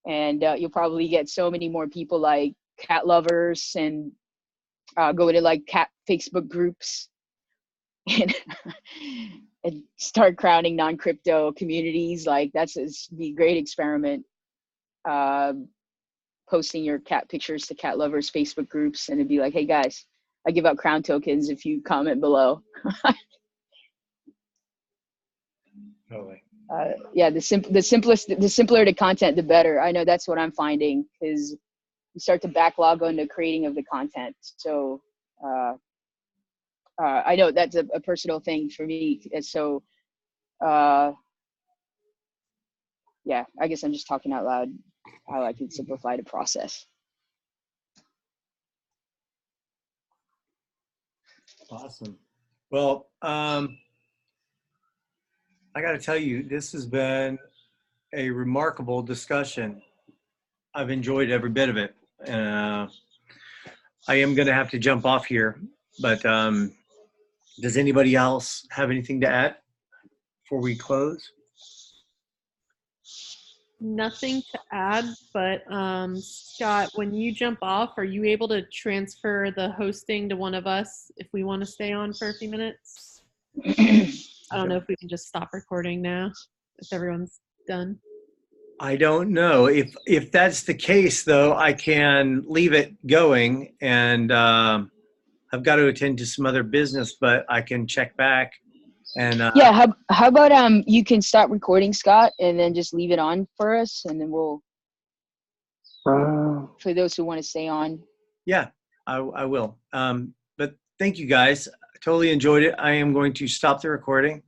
And you'll probably get so many more people like cat lovers and go to like cat Facebook groups and, and start crowning non-crypto communities. Like that's be a great experiment. Posting your cat pictures to cat lovers Facebook groups, and it'd be like, hey guys, I give out KROWN tokens if you comment below. Totally. Yeah, the simpler the content, the better. I know that's what I'm finding, because you start to backlog on the creating of the content. So I know that's a personal thing for me. And so yeah, I guess I'm just talking out loud how I can simplify the process. Awesome. Well, I got to tell you, this has been a remarkable discussion. I've enjoyed every bit of it. I am going to have to jump off here, but does anybody else have anything to add before we close? Nothing to add, but Scott, when you jump off, are you able to transfer the hosting to one of us if we want to stay on for a few minutes? I don't know if we can just stop recording now if everyone's done. I don't know. If that's the case, though, I can leave it going, and I've got to attend to some other business, but I can check back. And yeah, how about you can stop recording, Scott, and then just leave it on for us, and then we'll for those who want to stay on. Yeah, I will. But thank you guys. I totally enjoyed it. I am going to stop the recording.